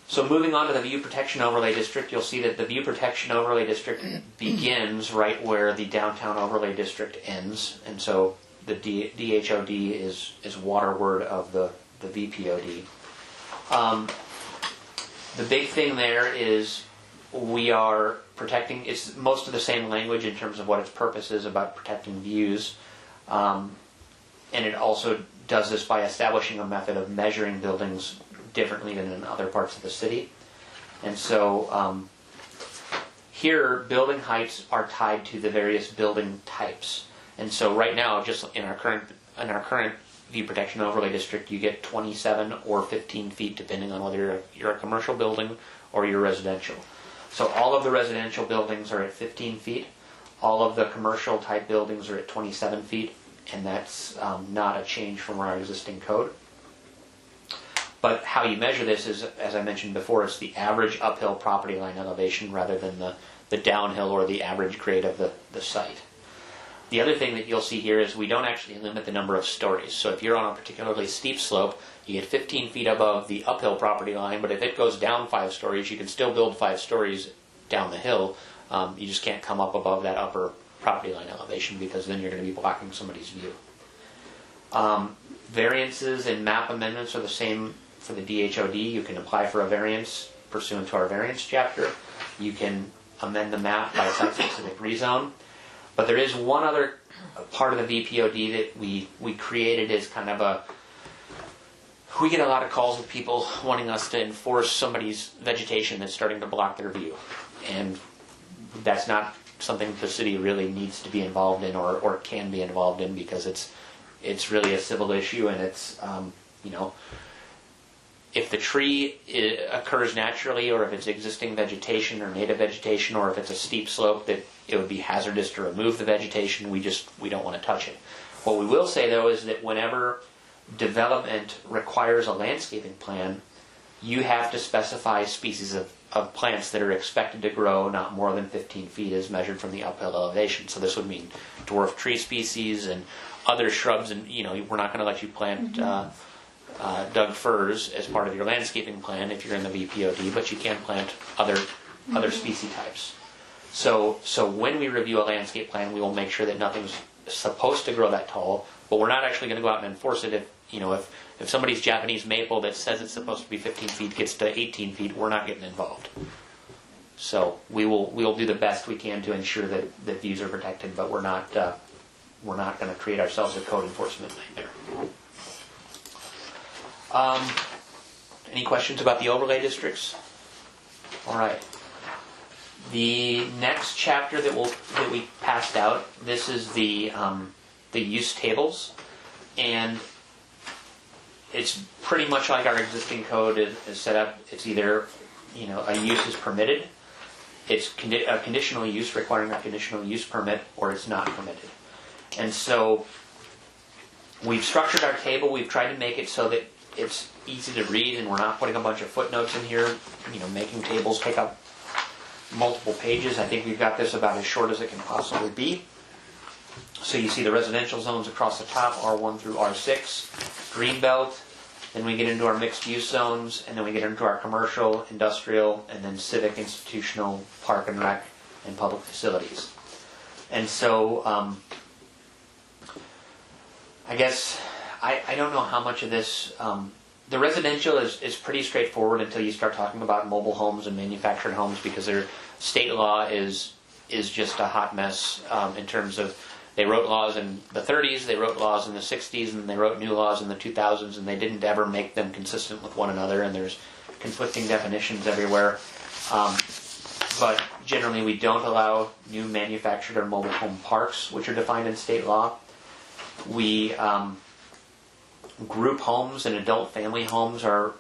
So moving on to the View Protection Overlay District, you'll see that the View Protection Overlay District begins right where the Downtown Overlay District ends, and so the DHOD is waterward of the VPOD. The big thing there is we are protecting, it's most of the same language in terms of what its purpose is about protecting views, and it also does this by establishing a method of measuring buildings differently than in other parts of the city. And so here building heights are tied to the various building types. And so right now, just in our current View Protection Overlay District, you get 27 or 15 feet depending on whether you're a commercial building or you're residential. So all of the residential buildings are at 15 feet. All of the commercial type buildings are at 27 feet, and that's not a change from our existing code. But how you measure this is, as I mentioned before, it's the average uphill property line elevation rather than the downhill or the average grade of the site. The other thing that you'll see here is we don't actually limit the number of stories. So if you're on a particularly steep slope, you get 15 feet above the uphill property line, but if it goes down 5 stories, you can still build 5 stories down the hill. You just can't come up above that upper property line elevation because then you're going to be blocking somebody's view. Variances and map amendments are the same for the DHOD. You can apply for a variance pursuant to our variance chapter. You can amend the map by site-specific rezone. But there is one other part of the VPOD that we created as kind of a... We get a lot of calls with people wanting us to enforce somebody's vegetation that's starting to block their view. And that's not something the city really needs to be involved in or can be involved in because it's really a civil issue, and it's, if the tree occurs naturally, or if it's existing vegetation or native vegetation, or if it's a steep slope that it would be hazardous to remove the vegetation, we don't want to touch it. What we will say though is that whenever development requires a landscaping plan, you have to specify species of plants that are expected to grow not more than 15 feet as measured from the uphill elevation. So this would mean dwarf tree species and other shrubs, and we're not going to let you plant Doug firs as part of your landscaping plan if you're in the VPOD, but you can plant other species types. So when we review a landscape plan, we will make sure that nothing's supposed to grow that tall, but we're not actually going to go out and enforce it if somebody's Japanese maple that says it's supposed to be 15 feet gets to 18 feet, we're not getting involved. So we will do the best we can to ensure that views are protected, but we're not going to create ourselves a code enforcement nightmare. Any questions about the overlay districts? All right. The next chapter that we passed out, this is the use tables, and it's pretty much like our existing code is set up. It's either a use is permitted, it's a conditional use requiring a conditional use permit, or it's not permitted. And so we've structured our table. We've tried to make it so that it's easy to read, and we're not putting a bunch of footnotes in here, making tables take up multiple pages. I think we've got this about as short as it can possibly be. So you see the residential zones across the top, R1 through R6, Greenbelt, then we get into our mixed use zones, and then we get into our commercial, industrial, and then civic, institutional, park and rec, and public facilities. And so, I guess, I don't know how much of this, the residential is pretty straightforward until you start talking about mobile homes and manufactured homes, because their state law is just a hot mess in terms of, they wrote laws in the 30s, they wrote laws in the 60s, and they wrote new laws in the 2000s, and they didn't ever make them consistent with one another, and there's conflicting definitions everywhere. But generally we don't allow new manufactured or mobile home parks, which are defined in state law. We group homes and adult family homes are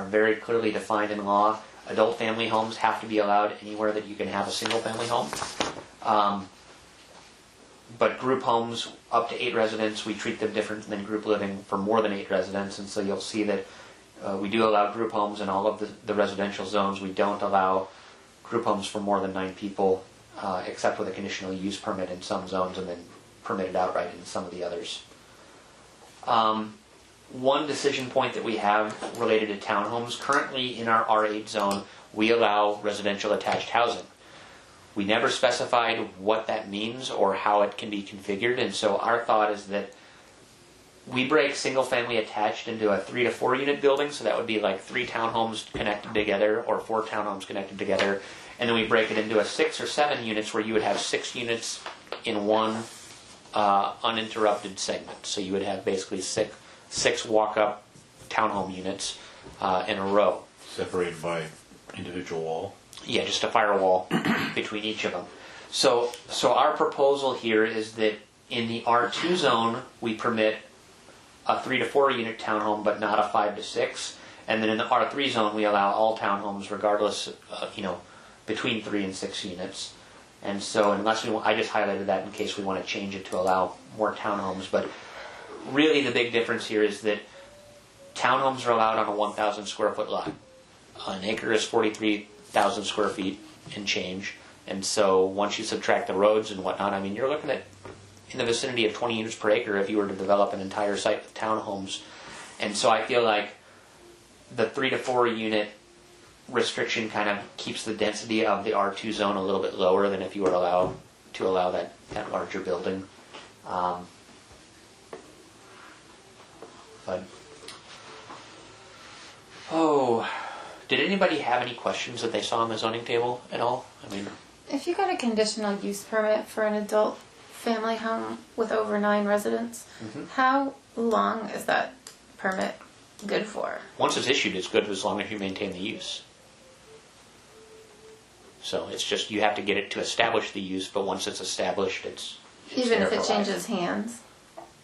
very clearly defined in law. Adult family homes have to be allowed anywhere that you can have a single family home. But group homes up to 8 residents, we treat them different than group living for more than 8 residents, and so you'll see that we do allow group homes in all of the residential zones. We don't allow group homes for more than 9 people, except with a conditional use permit in some zones and then permitted outright in some of the others. One decision point that we have related to townhomes, currently in our R8 zone, we allow residential attached housing. We never specified what that means or how it can be configured, and so our thought is that we break single family attached into a 3 to 4 unit building, so that would be like 3 townhomes connected together or 4 townhomes connected together, and then we break it into a 6 or 7 units where you would have 6 units in one uninterrupted segment. So you would have basically 6 walk-up townhome units in a row. Separated by individual wall. Yeah, just a firewall between each of them. So our proposal here is that in the R2 zone, we permit a 3 to 4 unit townhome, but not a 5 to 6. And then in the R3 zone, we allow all townhomes, regardless, between 3 and 6 units. And so, I just highlighted that in case we want to change it to allow more townhomes. But really, the big difference here is that townhomes are allowed on a 1,000 square foot lot. An acre is 43,000 square feet and change. And so once you subtract the roads and whatnot, you're looking at in the vicinity of 20 units per acre if you were to develop an entire site with townhomes. And so I feel like the 3 to 4 unit restriction kind of keeps the density of the R2 zone a little bit lower than if you were to allow that larger building. Did anybody have any questions that they saw on the zoning table at all? If you got a conditional use permit for an adult family home with over 9 residents, how long is that permit good for? Once it's issued, it's good as long as you maintain the use. So it's just you have to get it to establish the use, but once it's established, it's even if there it for life. changes hands.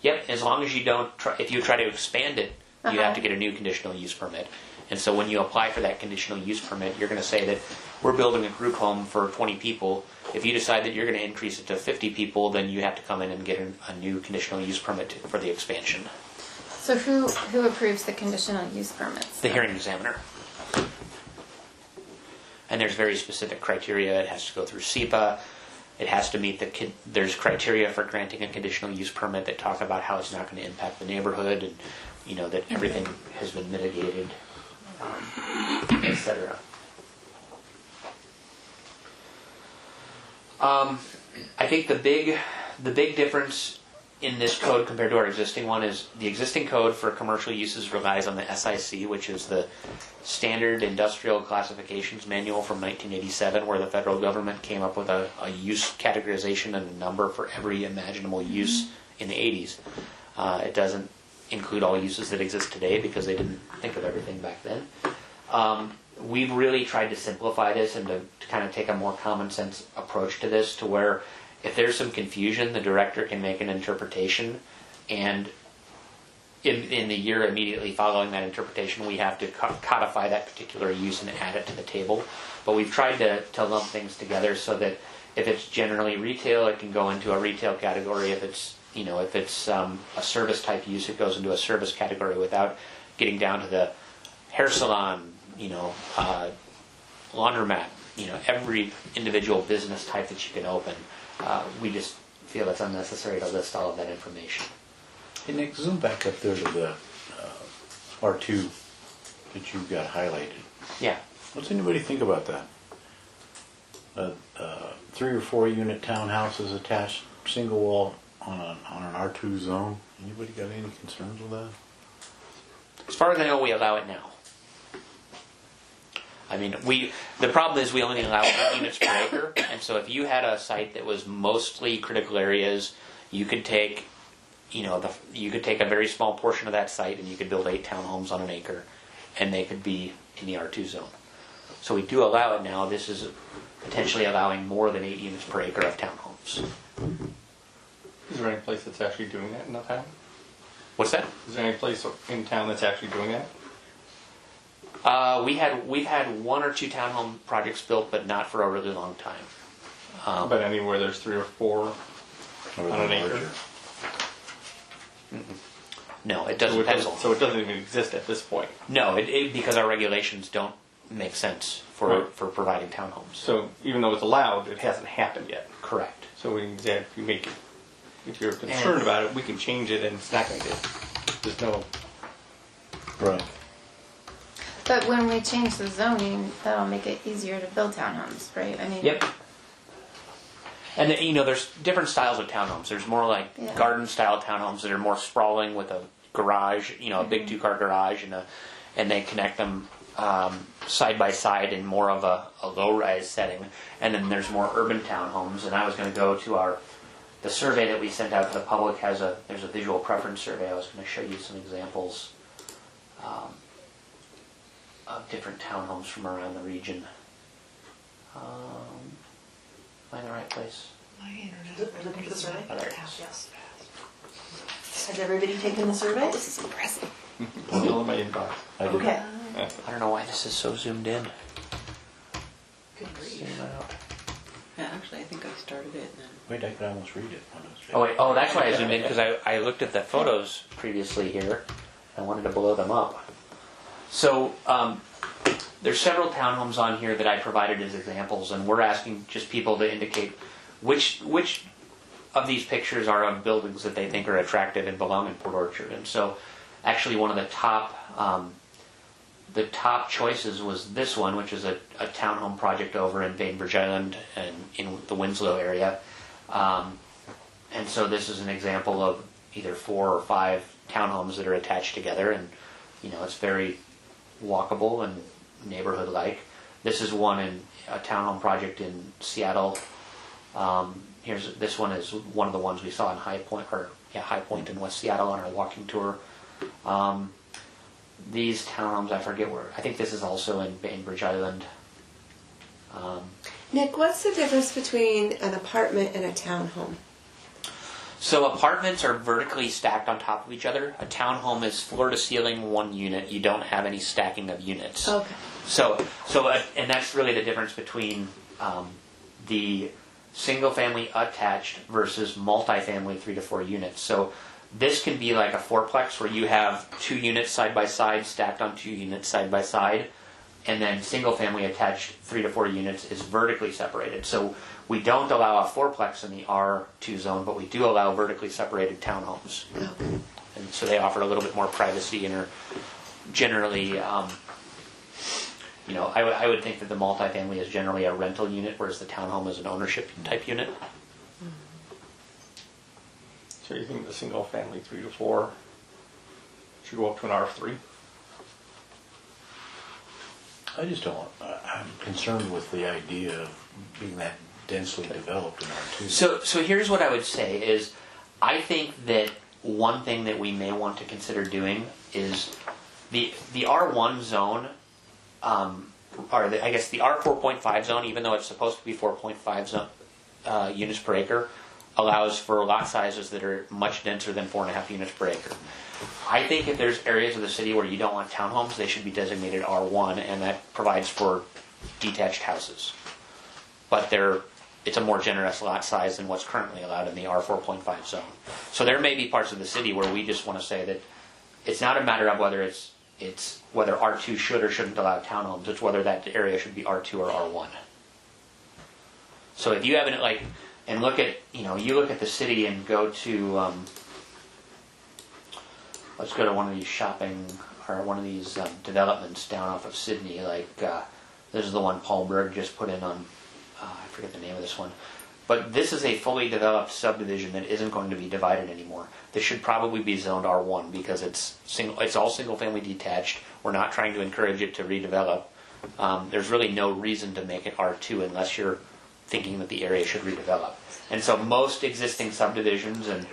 Yep, as long as you don't if you try to expand it, you have to get a new conditional use permit. And so when you apply for that conditional use permit, you're going to say that we're building a group home for 20 people. If you decide that you're going to increase it to 50 people, then you have to come in and get a new conditional use permit for the expansion. So who approves the conditional use permits? The hearing examiner. And there's very specific criteria. It has to go through SEPA. It has to meet there's criteria for granting a conditional use permit that talk about how it's not going to impact the neighborhood and that everything has been mitigated, etc. I think the big difference in this code compared to our existing one is the existing code for commercial uses relies on the SIC, which is the Standard Industrial Classifications Manual from 1987, where the federal government came up with a use categorization and a number for every imaginable use in the 80s. It doesn't include all uses that exist today because they didn't think of everything back then. We've really tried to simplify this and to kind of take a more common sense approach to this, to where if there's some confusion, the director can make an interpretation, and in the year immediately following that interpretation, we have to codify that particular use and add it to the table. But we've tried to lump things together so that if it's generally retail, it can go into a retail category. If it's a service type use, it goes into a service category without getting down to the hair salon, laundromat, every individual business type that you can open. We just feel it's unnecessary to list all of that information. Hey Nick, zoom back up there to the R2 that you've got highlighted. Yeah. What's anybody think about that? 3 or 4 unit townhouses attached, single wall on an R2 zone. Anybody got any concerns with that? As far as I know, we allow it now. I mean, the problem is we only allow 8 units per acre, and so if you had a site that was mostly critical areas, you could take, you could take a very small portion of that site and you could build 8 townhomes on an acre, and they could be in the R2 zone. So we do allow it now. This is potentially allowing more than 8 units per acre of townhomes. Is there any place that's actually doing that in the town? What's that? Is there any place in town that's actually doing that? We've had 1 or 2 townhome projects built, but not for a really long time. But anywhere there's 3 or 4 Or on an the acre? larger? No, it So doesn't it pencil. doesn't, so it doesn't even exist at this point. No, because our regulations don't make sense for Right. providing townhomes. So even though it's allowed, it hasn't happened yet. Correct. So we can say if you're concerned about it, we can change it and it's not going to do. There's no, Right. But when we change the zoning, that'll make it easier to build townhomes, right? I mean, Yep. And there's different styles of townhomes. There's more like Yeah. garden style townhomes that are more sprawling with a garage, a big 2-car garage, and they connect them side by side in more of a low-rise setting. And then there's more urban townhomes. And I was going to go to the survey that we sent out to the public. There's a visual preference survey. I was going to show you some examples of different townhomes from around the region. Am I in the right place? Looking for the survey? Oh, there it is. Yes. Has everybody taken the survey? This is impressive. still in my inbox. I did. Okay. I don't know why this is so zoomed in. Good grief. Zoom out. Yeah, actually, I think I started it and then. Wait, I could almost read it. Oh wait, that's why I zoomed in, because I looked at the photos previously here. I wanted to blow them up. So there's several townhomes on here that I provided as examples, and we're asking just people to indicate which of these pictures are of buildings that they think are attractive and belong in Port Orchard. And so actually one of the top choices was this one, which is a townhome project over in Bainbridge Island and in the Winslow area. And so this is an example of either 4 or 5 townhomes that are attached together, and it's very walkable and neighborhood-like. This is one in a townhome project in Seattle. This one is one of the ones we saw in High Point in West Seattle on our walking tour. These townhomes, I forget where. I think this is also in Bainbridge Island. Nick, what's the difference between an apartment and a townhome? So apartments are vertically stacked on top of each other. A townhome is floor to ceiling, 1 unit. You don't have any stacking of units. Okay. And that's really the difference between the single family attached versus multifamily 3 to 4 units. So this can be like a 4-plex where you have 2 units side by side stacked on 2 units side by side. And then single family attached 3 to 4 units is vertically separated. So we don't allow a 4-plex in the R2 zone, but we do allow vertically separated townhomes. Okay. And so they offer a little bit more privacy and are generally, I would think that the multifamily is generally a rental unit, whereas the townhome is an ownership type unit. So you think the single family 3 to 4 should go up to an R3? I just don't. I'm concerned with the idea of being that densely developed in R2. So here's what I would say is, I think that one thing that we may want to consider doing is the R1 zone, the R4.5 zone, even though it's supposed to be 4.5 units per acre, allows for lot sizes that are much denser than 4.5 units per acre. I think if there's areas of the city where you don't want townhomes, they should be designated R1, and that provides for detached houses. But it's a more generous lot size than what's currently allowed in the R4.5 zone. So there may be parts of the city where we just want to say that it's not a matter of whether it's it's whether R2 should or shouldn't allow townhomes. It's whether that area should be R2 or R1. So if you haven't and look at, you look at the city and go to, let's go to one of these one of these developments down off of Sydney. This is the one Paul Berg just put in on, I forget the name of this one. But this is a fully developed subdivision that isn't going to be divided anymore. This should probably be zoned R1 because it's all single family detached. We're not trying to encourage it to redevelop. There's really no reason to make it R2 unless you're thinking that the area should redevelop. And so most existing subdivisions, and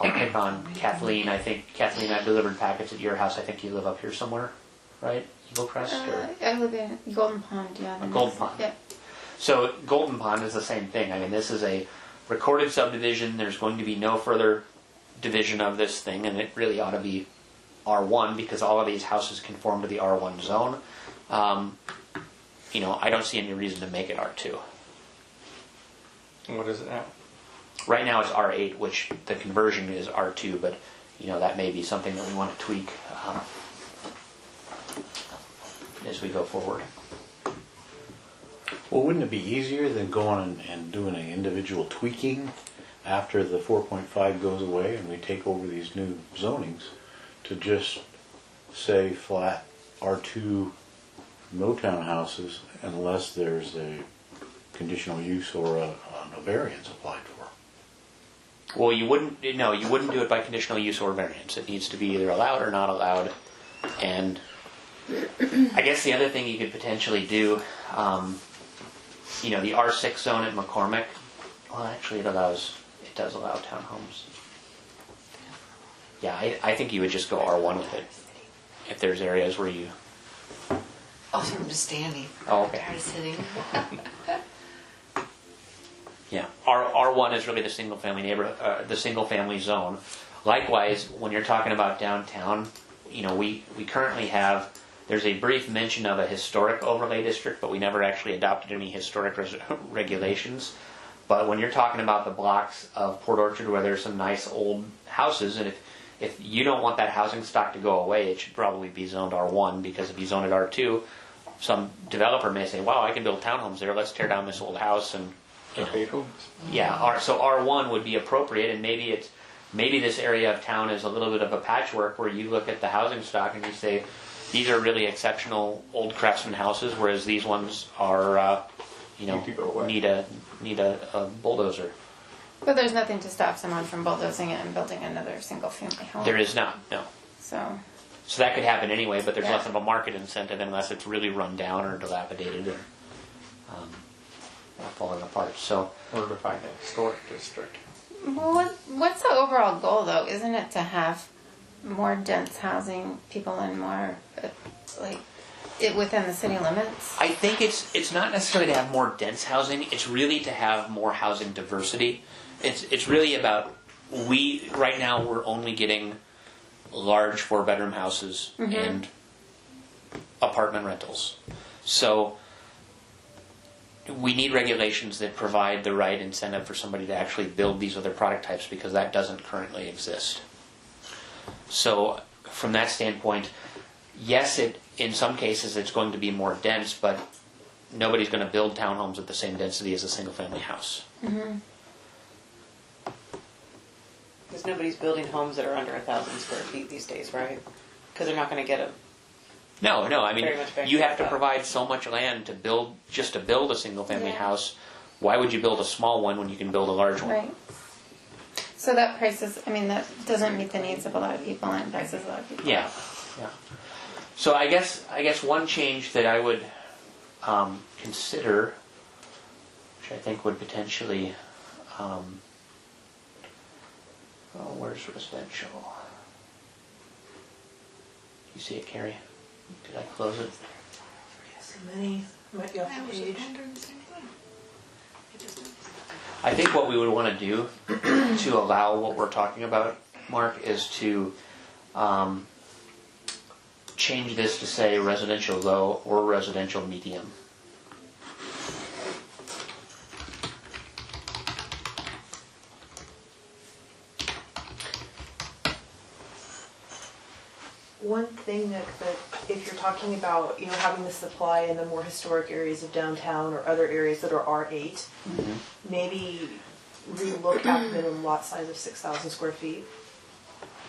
I'll pick on Kathleen. I think, Kathleen, I've delivered packets at your house. I think you live up here somewhere, right? Eagle Crest? I live in Golden Pond, yeah. Golden Pond. Yeah. So Golden Pond is the same thing. I mean, this is a recorded subdivision. There's going to be no further division of this thing, and it really ought to be R1 because all of these houses conform to the R1 zone. I don't see any reason to make it R2. And what is it now? Right now it's R8, which the conversion is R2, but that may be something that we want to tweak as we go forward. Well, wouldn't it be easier than going and doing an individual tweaking after the 4.5 goes away and we take over these new zonings to just say flat R2 no townhouses unless there's a conditional use or a variance applied for? Well, you wouldn't do it by conditional use or variance. It needs to be either allowed or not allowed. And I guess the other thing you could potentially do, the R6 zone at McCormick, well, actually it does allow townhomes. Yeah, I think you would just go R1 with it. If there's areas where you... Also, I'm just standing. Oh, okay. Tired of sitting. Yeah, R1 is really the single family the single family zone. Likewise, when you're talking about downtown, we currently have, there's a brief mention of a historic overlay district, but we never actually adopted any historic regulations. But when you're talking about the blocks of Port Orchard where there's some nice old houses, and if you don't want that housing stock to go away, it should probably be zoned R1, because if you zone it R2, some developer may say, wow, I can build townhomes there, let's tear down this old house and yeah, so R1 would be appropriate, and maybe this area of town is a little bit of a patchwork where you look at the housing stock and you say, these are really exceptional old craftsman houses, whereas these ones are, need a bulldozer. But there's nothing to stop someone from bulldozing it and building another single-family home. There is not, no. So that could happen anyway, but there's Yeah. less of a market incentive unless it's really run down or dilapidated or falling apart. So. Or define a historic district. what's the overall goal, though? Isn't it to have more dense housing, people in more, within the city limits? I think it's not necessarily to have more dense housing. It's really to have more housing diversity. It's really about right now we're only getting large 4-bedroom houses and apartment rentals. So we need regulations that provide the right incentive for somebody to actually build these other product types, because that doesn't currently exist. So from that standpoint, yes, in some cases it's going to be more dense, but nobody's going to build townhomes at the same density as a single-family house. Because nobody's building homes that are under 1,000 square feet these days, right? Because they're not going to get them. No. I mean, Very much back you to have to that. provide so much land to build a single-family Yeah. house. Why would you build a small one when you can build a large one? Right. So that that doesn't meet the needs of a lot of people and prices a lot of people. Yeah. So I guess one change that I would consider, which I think would potentially, where's residential? You see it, Carrie? Did I close it? So many, might be off I the was page. wondering the same thing. I just noticed. I think what we would want to do to allow what we're talking about, Mark, is to change this to say residential low or residential medium. One thing, Nick, that if you're talking about, having the supply in the more historic areas of downtown or other areas that are R8, maybe relook at the minimum lot size of 6,000 square feet.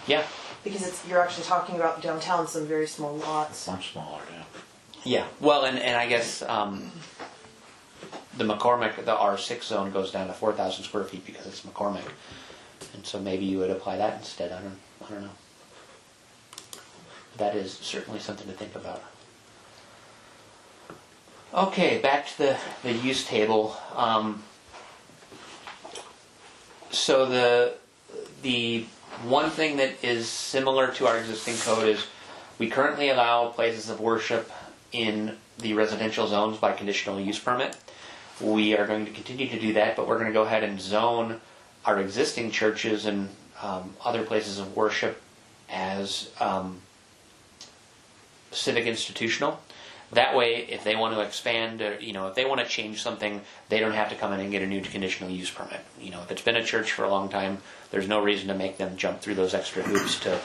Yeah. Because you're actually talking about downtown, some very small lots. Much smaller, yeah. Yeah. Well, and I guess the McCormick, the R6 zone goes down to 4,000 square feet because it's McCormick, and so maybe you would apply that instead. I don't know. That is certainly something to think about. Okay, back to the use table. So the one thing that is similar to our existing code is we currently allow places of worship in the residential zones by conditional use permit. We are going to continue to do that, but we're going to go ahead and zone our existing churches and other places of worship as civic institutional. That way, if they want to expand, or, if they want to change something, they don't have to come in and get a new conditional use permit. If it's been a church for a long time, there's no reason to make them jump through those extra hoops to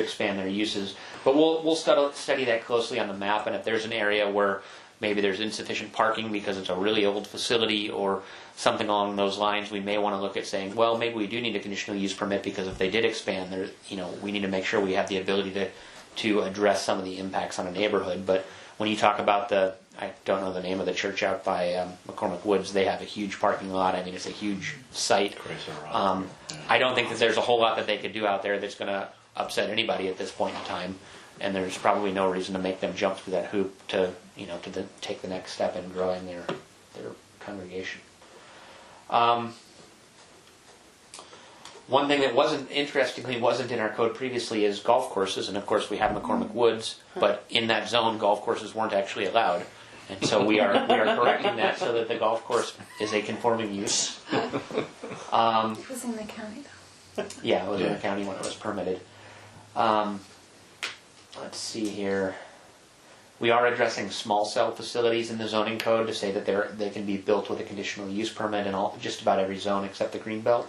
expand their uses. But we'll study that closely on the map, and if there's an area where maybe there's insufficient parking because it's a really old facility or something along those lines, we may want to look at saying, well, maybe we do need a conditional use permit because if they did expand, we need to make sure we have the ability to address some of the impacts on a neighborhood. But when you talk about I don't know the name of the church out by McCormick Woods, they have a huge parking lot. I mean, it's a huge site. I don't think that there's a whole lot that they could do out there that's going to upset anybody at this point in time, and there's probably no reason to make them jump through that hoop to take the next step in growing their congregation. One thing that interestingly wasn't in our code previously is golf courses, and of course we have McCormick Woods, but in that zone golf courses weren't actually allowed, and so we are correcting that so that the golf course is a conforming use. It was in the county though. Yeah, it was in the county when it was permitted. Let's see here. We are addressing small cell facilities in the zoning code to say that they can be built with a conditional use permit in just about every zone except the Greenbelt.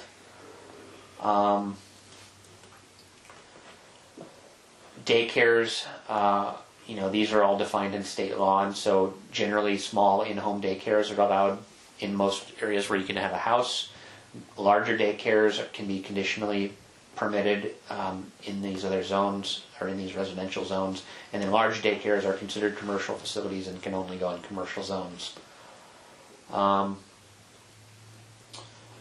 Daycares, these are all defined in state law, and so generally small in-home daycares are allowed in most areas where you can have a house. Larger daycares can be conditionally permitted in these other zones or in these residential zones, and then large daycares are considered commercial facilities and can only go in commercial zones.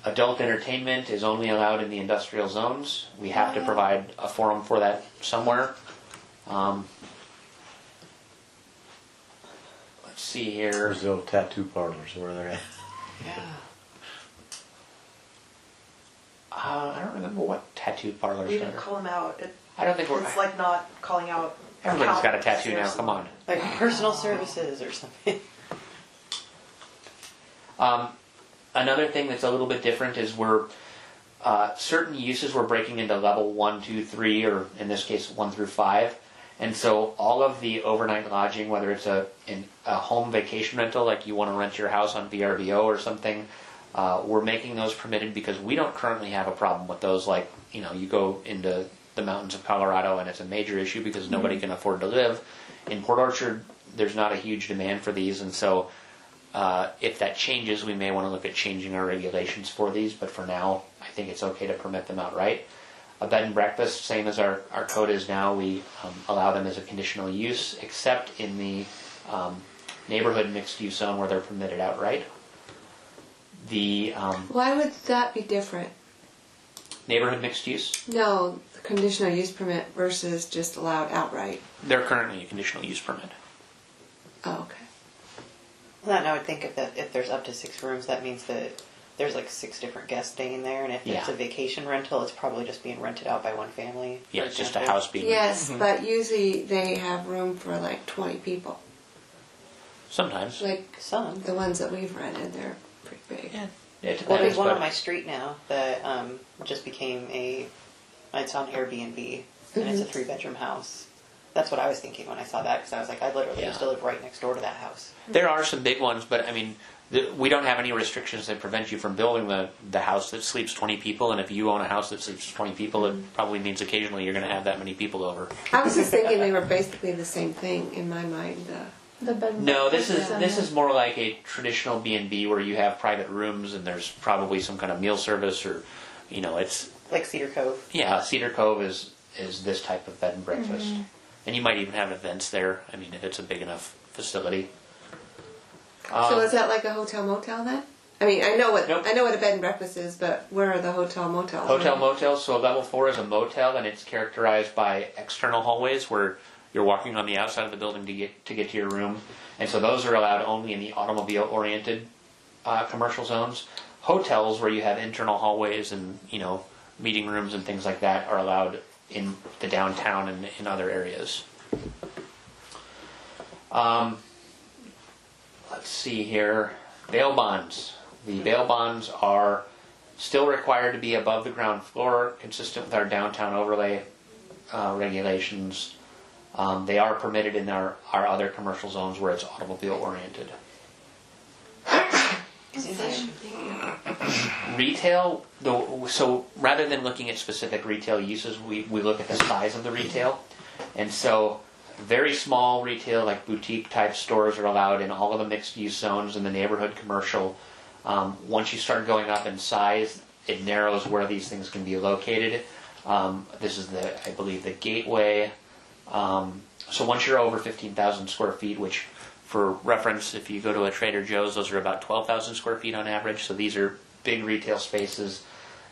Adult entertainment is only allowed in the industrial zones. We have to provide a forum for that somewhere. Let's see here. There's the old tattoo parlors where they're at. Yeah. I don't remember what tattoo parlors We are. didn't call them out. I don't think we're. It's like not calling out. Everybody's got a accountants. tattoo now. Come on. Like personal services or something. Another thing that's a little bit different is certain uses we're breaking into level 1, 2, 3, or in this case 1 through 5. And so all of the overnight lodging, whether it's a home vacation rental, like you want to rent your house on VRBO or something, we're making those permitted because we don't currently have a problem with those. Like, you go into the mountains of Colorado and it's a major issue because nobody can afford to live. In Port Orchard, there's not a huge demand for these, and so if that changes, we may want to look at changing our regulations for these, but for now, I think it's okay to permit them outright. A bed and breakfast, same as our code is now, we allow them as a conditional use, except in the neighborhood mixed use zone where they're permitted outright. The Why would that be different? neighborhood mixed use, No, the conditional use permit versus just allowed outright. they're currently a conditional use permit. Oh, okay. Well, and I would think if there's up to 6 rooms, that means that there's like 6 different guests staying there, and if it's a vacation rental, it's probably just being rented out by one family. Yeah, it's just a house being... Yes, but usually they have room for like 20 people. Sometimes. Like Some. the ones that we've rented, they're pretty big. Yeah, it Well, there's depends, one but- on my street now that just became it's on Airbnb, and it's a 3-bedroom house. That's what I was thinking when I saw that, because I was like, I literally used to live right next door to that house. There are some big ones, but I mean, We don't have any restrictions that prevent you from building the house that sleeps 20 people, and if you own a house that sleeps 20 people, it probably means occasionally you're going to have that many people over. I was just thinking they were basically the same thing in my mind. The bed and No, this breakfast is more like a traditional B&B where you have private rooms and there's probably some kind of meal service, or it's Like Cedar Cove. yeah. Cedar Cove is this type of bed and breakfast, and you might even have events there. I mean, if it's a big enough facility. So is that like a hotel motel then? I mean, I know what Nope. I know what a bed and breakfast is, but where are the hotel motels? Hotel motels, so a level 4 is a motel, and it's characterized by external hallways where you're walking on the outside of the building to get to your room, and so those are allowed only in the automobile-oriented commercial zones. Hotels where you have internal hallways and meeting rooms and things like that are allowed in the downtown and in other areas. Let's see here, bail bonds. The bail bonds are still required to be above the ground floor, consistent with our downtown overlay regulations. They are permitted in our other commercial zones where it's automobile oriented. Retail, so rather than looking at specific retail uses, we look at the size of the retail. And so very small retail, like boutique type stores, are allowed in all of the mixed use zones in the neighborhood commercial. Once you start going up in size, it narrows where these things can be located. This is I believe the gateway. So once you're over 15,000 square feet, which for reference, if you go to a Trader Joe's, those are about 12,000 square feet on average. So these are big retail spaces.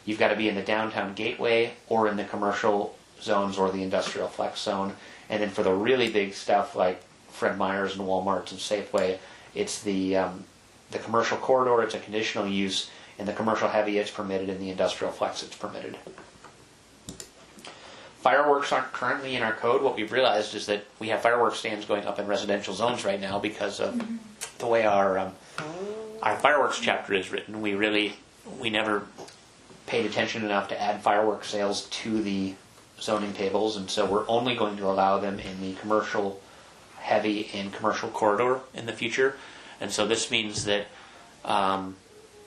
You've got to be in the downtown gateway or in the commercial zones or the industrial flex zone. And then for the really big stuff like Fred Meyer's and Walmart's and Safeway, it's the commercial corridor, it's a conditional use. In the commercial heavy, it's permitted. In the industrial flex, it's permitted. Fireworks aren't currently in our code. What we've realized is that we have fireworks stands going up in residential zones right now because of the way our fireworks chapter is written. We never paid attention enough to add fireworks sales to the zoning tables, and so we're only going to allow them in the commercial heavy and commercial corridor in the future. And so this means that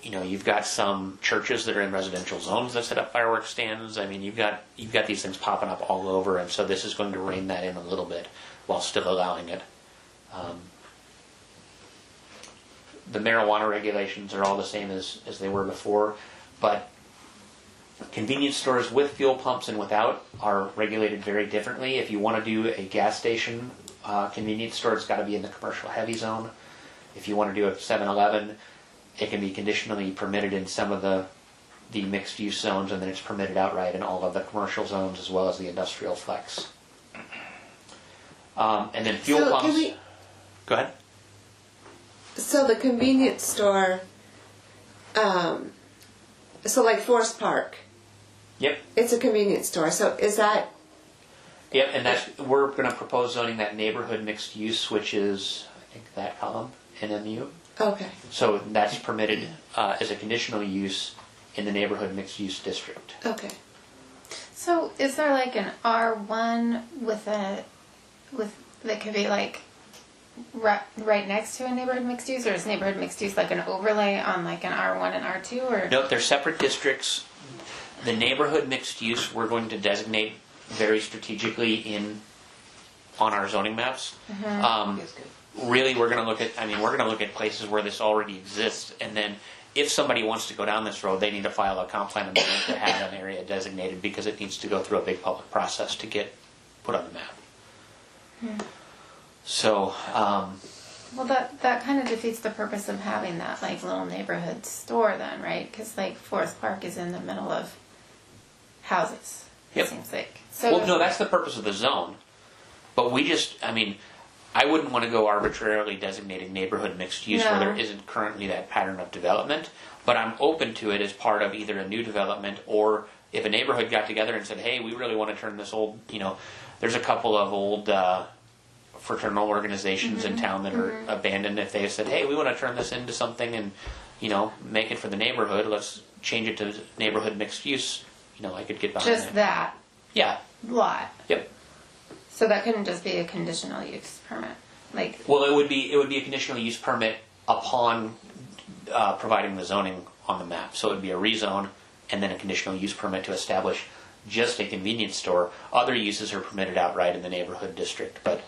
you've got some churches that are in residential zones that set up fireworks stands. I mean, you've got these things popping up all over, and so this is going to rein that in a little bit while still allowing it. The marijuana regulations are all the same as they were before, but convenience stores with fuel pumps and without are regulated very differently. If you want to do a gas station convenience store, it's got to be in the commercial heavy zone. If you want to do a 7-Eleven, it can be conditionally permitted in some of the mixed use zones, and then it's permitted outright in all of the commercial zones as well as the industrial flex. And then fuel pumps. Go ahead. So the convenience store, so like Forest Park, Yep. it's a convenience store. So is that? Yep, and we're going to propose zoning that neighborhood mixed use, which is, I think, that column, NMU. Okay. So that's permitted as a conditional use in the neighborhood mixed use district. Okay. So is there like an R1 that could be like right next to a neighborhood mixed use, or is neighborhood mixed use like an overlay on like an R1 and R2, or? Nope, they're separate districts. The neighborhood mixed use we're going to designate very strategically on our zoning maps. Really, we're going to look at places where this already exists, and then if somebody wants to go down this road, they need to file a comp plan amendment to have an area designated, because it needs to go through a big public process to get put on the map. So, Well, that kind of defeats the purpose of having that like little neighborhood store then, right? Because like Forest Park is in the middle of houses. Yep. It seems like. So well, no, that's the purpose of the zone. But I wouldn't want to go arbitrarily designating neighborhood mixed use where there isn't currently that pattern of development. But I'm open to it as part of either a new development, or if a neighborhood got together and said, hey, we really want to turn this old, there's a couple of old fraternal organizations in town that are abandoned. If they said, hey, we want to turn this into something and, make it for the neighborhood, let's change it to neighborhood mixed use, I could get behind just that Yeah. lot. Yep. So that couldn't just be a conditional use permit, like. Well, it would be a conditional use permit upon providing the zoning on the map. So it would be a rezone and then a conditional use permit to establish just a convenience store. Other uses are permitted outright in the neighborhood district, but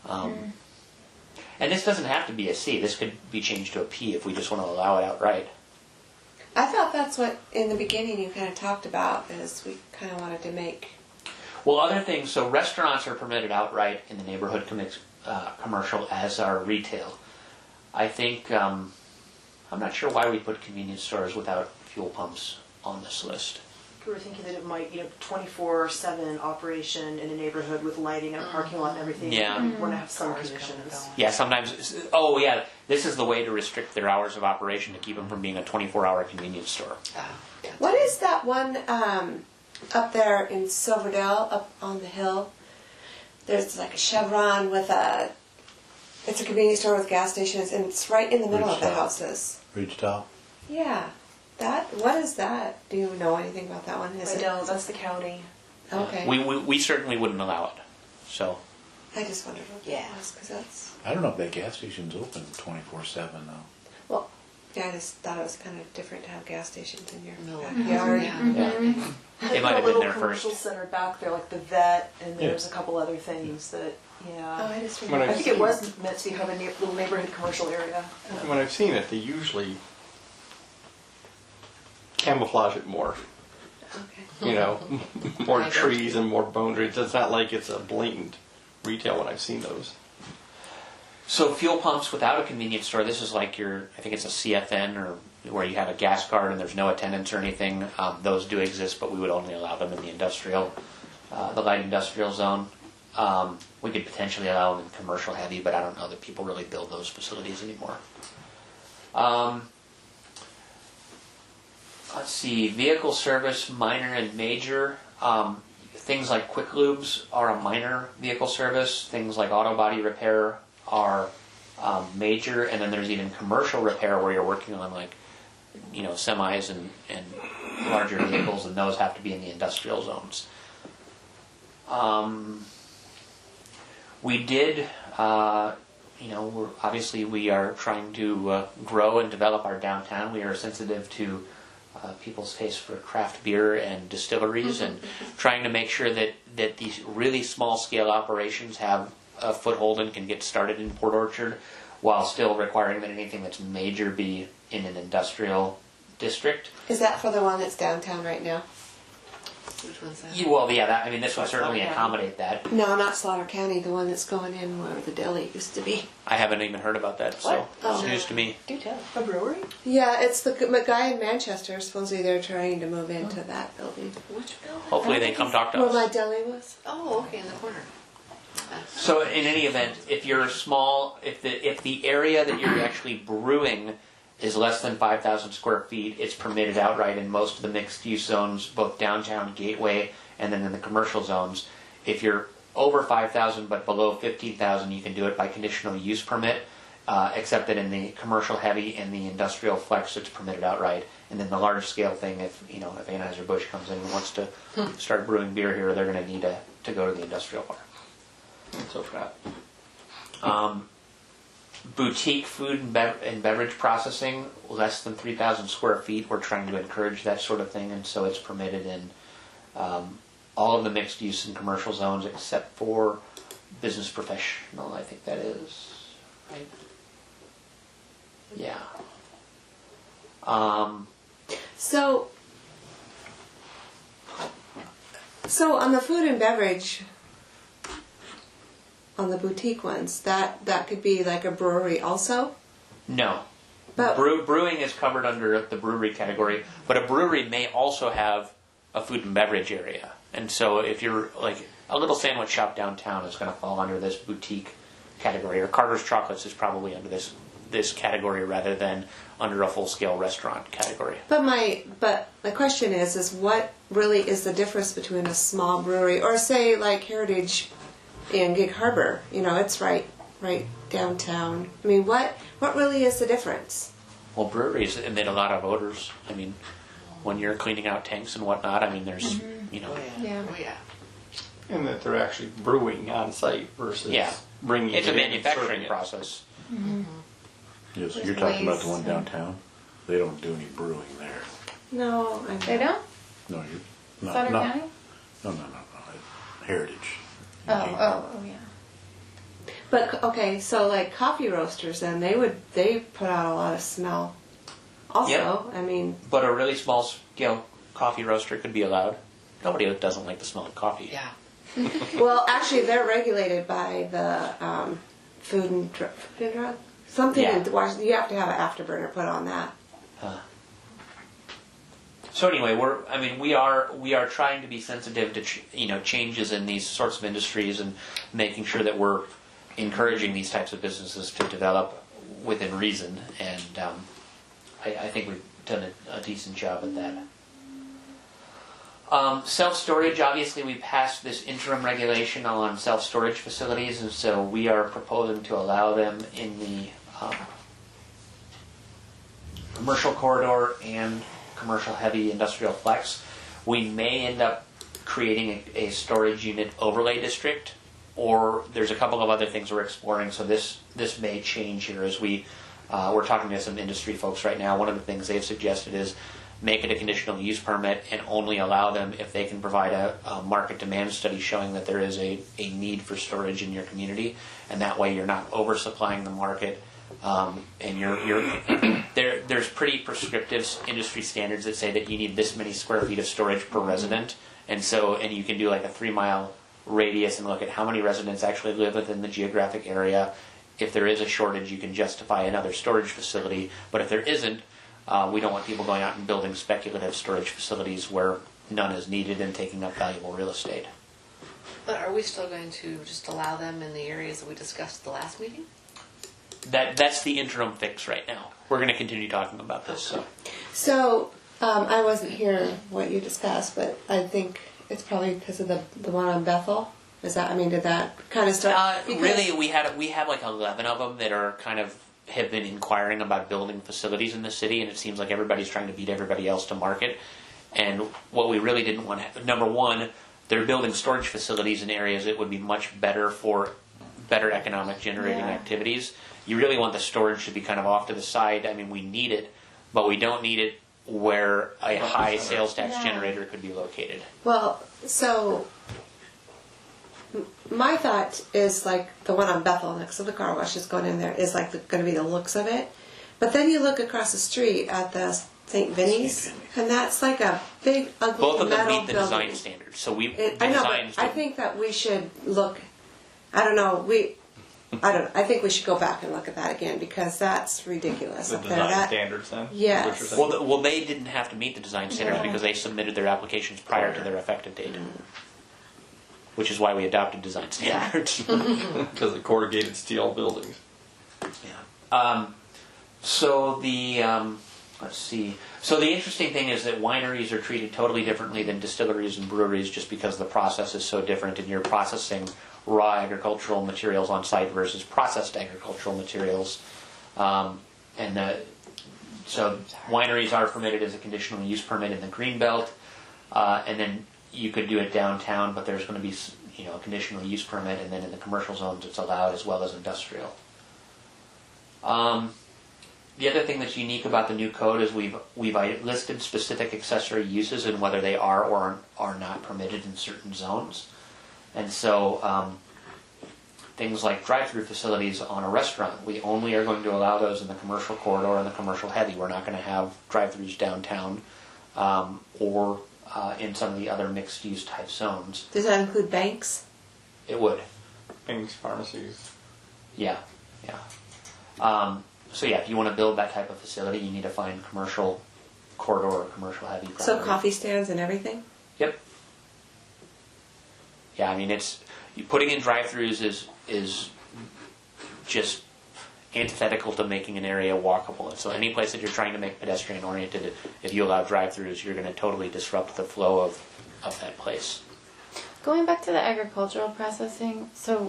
and this doesn't have to be a C. This could be changed to a P if we just want to allow it outright. I thought that's what in the beginning you kind of talked about, is we kind of wanted to make. Well, other things, so restaurants are permitted outright in the neighborhood commercial, as are retail. I think, I'm not sure why we put convenience stores without fuel pumps on this list. We were thinking that it might, 24/7 operation in a neighborhood with lighting and a parking lot and everything. Yeah. We want to have some conditions. Yeah, sometimes, this is the way to restrict their hours of operation, to keep them from being a 24-hour convenience store. What is that one up there in Silverdale, up on the hill? There's like a Chevron with it's a convenience store with gas stations, and it's right in the middle of the Ridgetop. houses. Ridgetop. Yeah. What is that? Do you know anything about that one? I don't, that's the county. Okay. We certainly wouldn't allow it, so. I just wondered what that was, because that's... I don't know if that gas station's open 24/7 though. Well, yeah, I just thought it was kind of different to have gas stations in your No. backyard. Yeah. Yeah. It might have been little there commercial first. center back there, like the vet, and Yeah. there's a couple other things that, Oh, yeah. I just When remember. I think it was meant to be kind of a little neighborhood commercial area. When I've seen it, they usually camouflage it more. Okay. More trees and more boundaries. It's not like it's a blatant retail when I've seen those. So fuel pumps without a convenience store, this is like I think it's a CFN, or where you have a gas card and there's no attendance or anything. Those do exist, but we would only allow them in the industrial, the light industrial zone. We could potentially allow them in commercial heavy, but I don't know that people really build those facilities anymore. Let's see, vehicle service, minor and major. Things like quick lubes are a minor vehicle service. Things like auto body repair are major, and then there's even commercial repair where you're working on semis and larger vehicles, and those have to be in the industrial zones. We did, we are trying to grow and develop our downtown. We are sensitive to people's taste for craft beer and distilleries, and trying to make sure that these really small scale operations have a foothold and can get started in Port Orchard, while still requiring that anything that's major be in an industrial district. Is that for the one that's downtown right now? Which one's that? This would certainly accommodate that. No, not Slaughter County, the one that's going in where the deli used to be. I haven't even heard about that, so What? it's Oh. news to me. Do tell. A brewery? Yeah, it's the guy in Manchester. Supposedly they're trying to move into that building. Which building? Hopefully they come talk to Where my us. deli was. Oh, okay, in the corner. So in any event, if you're small, if the area that you're actually brewing is less than 5,000 square feet, it's permitted outright in most of the mixed-use zones, both downtown, Gateway, and then in the commercial zones. If you're over 5,000 but below 15,000, you can do it by conditional use permit, except that in the commercial heavy and the industrial flex, it's permitted outright. And then the large-scale thing, if Anheuser-Busch comes in and wants to start brewing beer here, they're going to need to go to the industrial park. So for that. Boutique food and beverage processing, less than 3,000 square feet. We're trying to encourage that sort of thing, and so it's permitted in all of the mixed use and commercial zones except for business professional, I think that is. Right? Yeah. So on the food and beverage, on the boutique ones, that could be like a brewery also? No. But Brewing is covered under the brewery category, but a brewery may also have a food and beverage area. And so if you're like a little sandwich shop downtown is going to fall under this boutique category, or Carter's Chocolates is probably under this category rather than under a full-scale restaurant category. But my question is what really is the difference between a small brewery or say like Heritage in Gig Harbor? It's right downtown. I mean, what really is the difference? Well, breweries emit a lot of odors. I mean, when you're cleaning out tanks and whatnot, there's, Yeah. Oh, yeah. And that they're actually brewing on site versus bringing it's it a in and serving manufacturing it. process. Yes, you're talking about the one downtown. They don't do any brewing there. No, I They don't? No, you, no, Sutter no, County? no. Heritage. Oh, yeah. But okay, so like coffee roasters, then they put out a lot of smell. Also, Yep. I mean, But a really small scale coffee roaster could be allowed. Nobody doesn't like the smell of coffee. Yeah. well, actually, they're regulated by the food and drug something. Yeah. You have to have an afterburner put on that. So anyway, we are trying to be sensitive to changes in these sorts of industries and making sure that we're encouraging these types of businesses to develop within reason, and I think we've done a decent job at that. Self-storage, obviously we passed this interim regulation on self-storage facilities, and so we are proposing to allow them in the commercial corridor and commercial heavy industrial flex. We may end up creating a storage unit overlay district, or there's a couple of other things we're exploring, so this may change here as we're talking to some industry folks right now. One of the things they've suggested is make it a conditional use permit and only allow them if they can provide a market demand study showing that there is a need for storage in your community, and that way you're not oversupplying the market. And there's pretty prescriptive industry standards that say that you need this many square feet of storage per resident, and you can do like a 3-mile radius and look at how many residents actually live within the geographic area. If there is a shortage, you can justify another storage facility, but if there isn't, we don't want people going out and building speculative storage facilities where none is needed and taking up valuable real estate. But are we still going to just allow them in the areas that we discussed at the last meeting? That's the interim fix right now. We're going to continue talking about this. So I wasn't here what you discussed, but I think it's probably because of the one on Bethel. Did that kind of start? Really, we have like 11 of them that are kind of have been inquiring about building facilities in the city, and it seems like everybody's trying to beat everybody else to market. And what we really didn't want to, number one, they're building storage facilities in areas that would be much better for better economic generating activities. You really want the storage to be kind of off to the side. I mean, we need it, but we don't need it where a high sales tax generator could be located. Well, so my thought is like the one on Bethel next to the car wash is going in there is like going to be the looks of it. But then you look across the street at the St. Vinny's, and that's like a big, ugly Both of them metal meet the building. design standards. So we I know, but I think that we should look. I don't know. I think we should go back and look at that again because that's ridiculous The up there. design That, standards then? Yes. What you're saying? well, they didn't have to meet the design standards because they submitted their applications prior to their effective date, which is why we adopted design standards. Because of corrugated steel buildings. Let's see. So the interesting thing is that wineries are treated totally differently than distilleries and breweries just because the process is so different and you're processing raw agricultural materials on site versus processed agricultural materials. So wineries are permitted as a conditional use permit in the Greenbelt, and then you could do it downtown, but there's going to be a conditional use permit, and then in the commercial zones it's allowed as well as industrial. The other thing that's unique about the new code is we've listed specific accessory uses and whether they are or are not permitted in certain zones. And so things like drive-through facilities on a restaurant, we only are going to allow those in the commercial corridor and the commercial heavy. We're not going to have drive-throughs downtown or in some of the other mixed-use type zones. does that include banks? It would. Banks, pharmacies. Yeah. So if you want to build that type of facility, you need to find commercial corridor or commercial heavy property. So coffee stands and everything? Yep. Yeah, I mean putting in drive-throughs is just antithetical to making an area walkable. And so any place that you're trying to make pedestrian oriented, if you allow drive-throughs, you're going to totally disrupt the flow of that place. Going back to the agricultural processing, so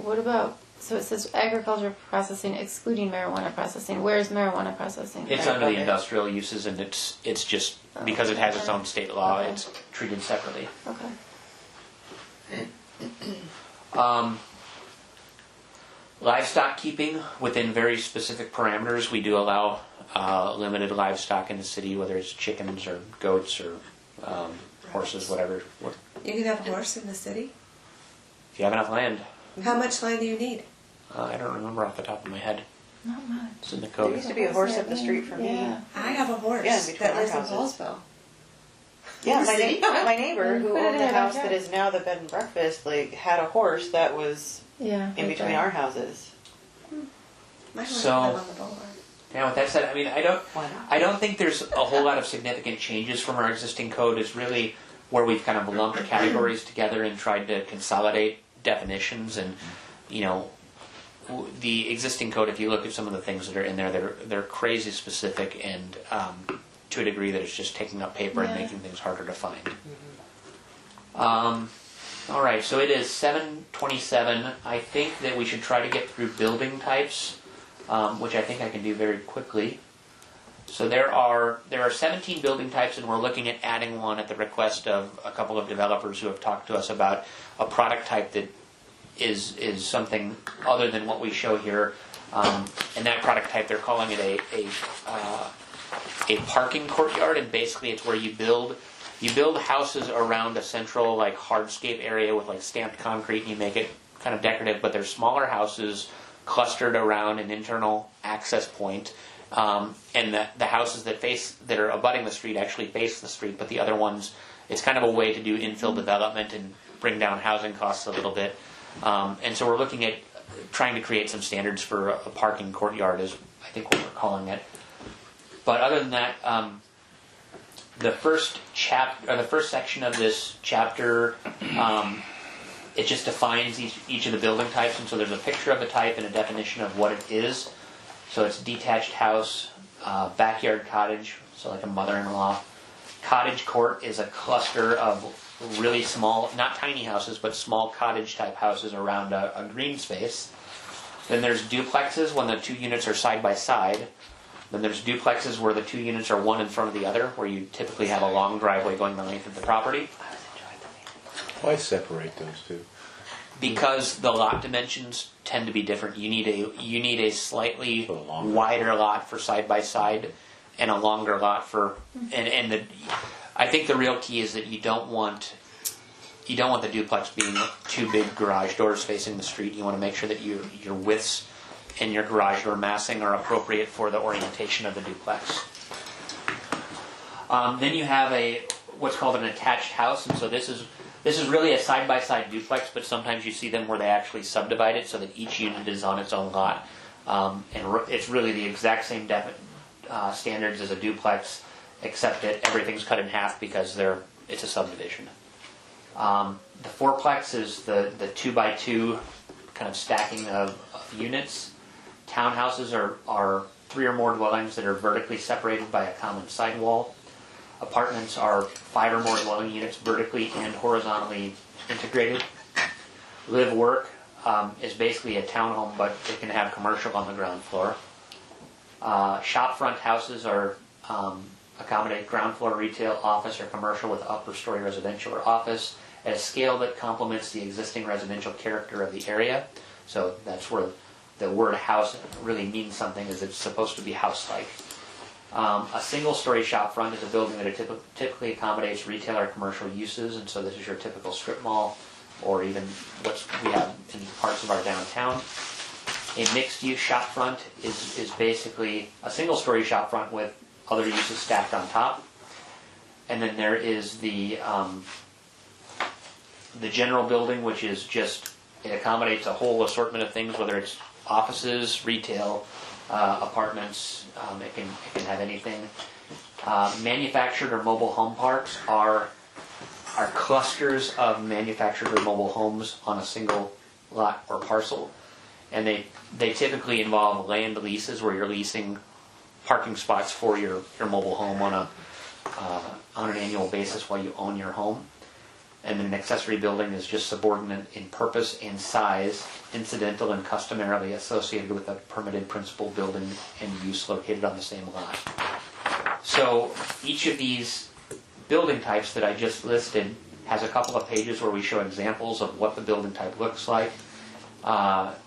it says agricultural processing excluding marijuana processing. Where's marijuana processing? It's under the industrial uses, and it's just because it has its own state law, it's treated separately. Okay. Livestock keeping within very specific parameters. We do allow limited livestock in the city, whether it's chickens or goats or horses, whatever. You can have a horse in the city? If you have enough land. How much land do you need? I don't remember off the top of my head. Not much. It's in the There code. used to be a horse up the street from me. Yeah. I have a horse Yeah, between that our lives in houses. Paulsville. Yeah, my, See? my neighbor who Put it owned the in our house that backyard. is now the bed and breakfast, like had a horse that was Yeah. in between our houses. My horse So- lives on the boulevard. Now, with that said, I mean, Why not? I don't think there's a whole lot of significant changes from our existing code. It's really where we've kind of lumped categories together and tried to consolidate definitions. And you know, the existing code, if you look at some of the things that are in there, they're crazy specific and to a degree that it's just taking up paper and Yeah. making things harder to find. All right, so it is 7:27. I think that we should try to get through building types, which I think I can do very quickly. So there are 17 building types, and we're looking at adding one at the request of a couple of developers who have talked to us about a product type that is something other than what we show here. And that product type, they're calling it a parking courtyard, and basically it's where you build houses around a central like hardscape area with like stamped concrete, and you make it kind of decorative, but they're smaller houses clustered around an internal access point. And the houses that are abutting the street actually face the street, but the other ones, it's kind of a way to do infill development and bring down housing costs a little bit. And so we're looking at trying to create some standards for a parking courtyard, is I think what we're calling it. But other than that, the first section of this chapter, it just defines each of the building types, and so there's a picture of the type and a definition of what it is. So it's detached house, backyard cottage, so like a mother-in-law. Cottage court is a cluster of really small, not tiny houses, but small cottage-type houses around a green space. Then there's duplexes when the two units are side by side. Then there's duplexes where the two units are one in front of the other, where you typically have a long driveway going the length of the property. Why separate those two? Because the lot dimensions tend to be different. You need a slightly So longer. wider lot for side by side, and a longer lot for I think the real key is that you don't want the duplex being two big garage doors facing the street. You want to make sure that your widths and your garage door massing are appropriate for the orientation of the duplex. Then you have what's called an attached house, and so this is really a side-by-side duplex, but sometimes you see them where they actually subdivide it so that each unit is on its own lot. And it's really the exact same standards as a duplex, except that everything's cut in half because it's a subdivision. The fourplex is the 2x2 kind of stacking of units. Townhouses are 3 or more dwellings that are vertically separated by a common sidewall. Apartments are 5 or more dwelling units vertically and horizontally integrated. Live work is basically a townhome, but it can have commercial on the ground floor. Shopfront houses accommodate ground floor retail, office, or commercial with upper story residential or office at a scale that complements the existing residential character of the area. So that's where the word house really means something, is it's supposed to be house-like. A single-story shopfront is a building that typically accommodates retail or commercial uses, and so this is your typical strip mall, or even what we have in parts of our downtown. A mixed-use shopfront is basically a single-story shopfront with other uses stacked on top. And then there is the general building, which is just, it accommodates a whole assortment of things, whether it's offices, retail, apartments, it can have anything. Manufactured or mobile home parks are clusters of manufactured or mobile homes on a single lot or parcel, and they typically involve land leases where you're leasing parking spots for your mobile home on an annual basis while you own your home. And then an accessory building is just subordinate in purpose and size, incidental and customarily associated with a permitted principal building and use located on the same lot. So each of these building types that I just listed has a couple of pages where we show examples of what the building type looks like.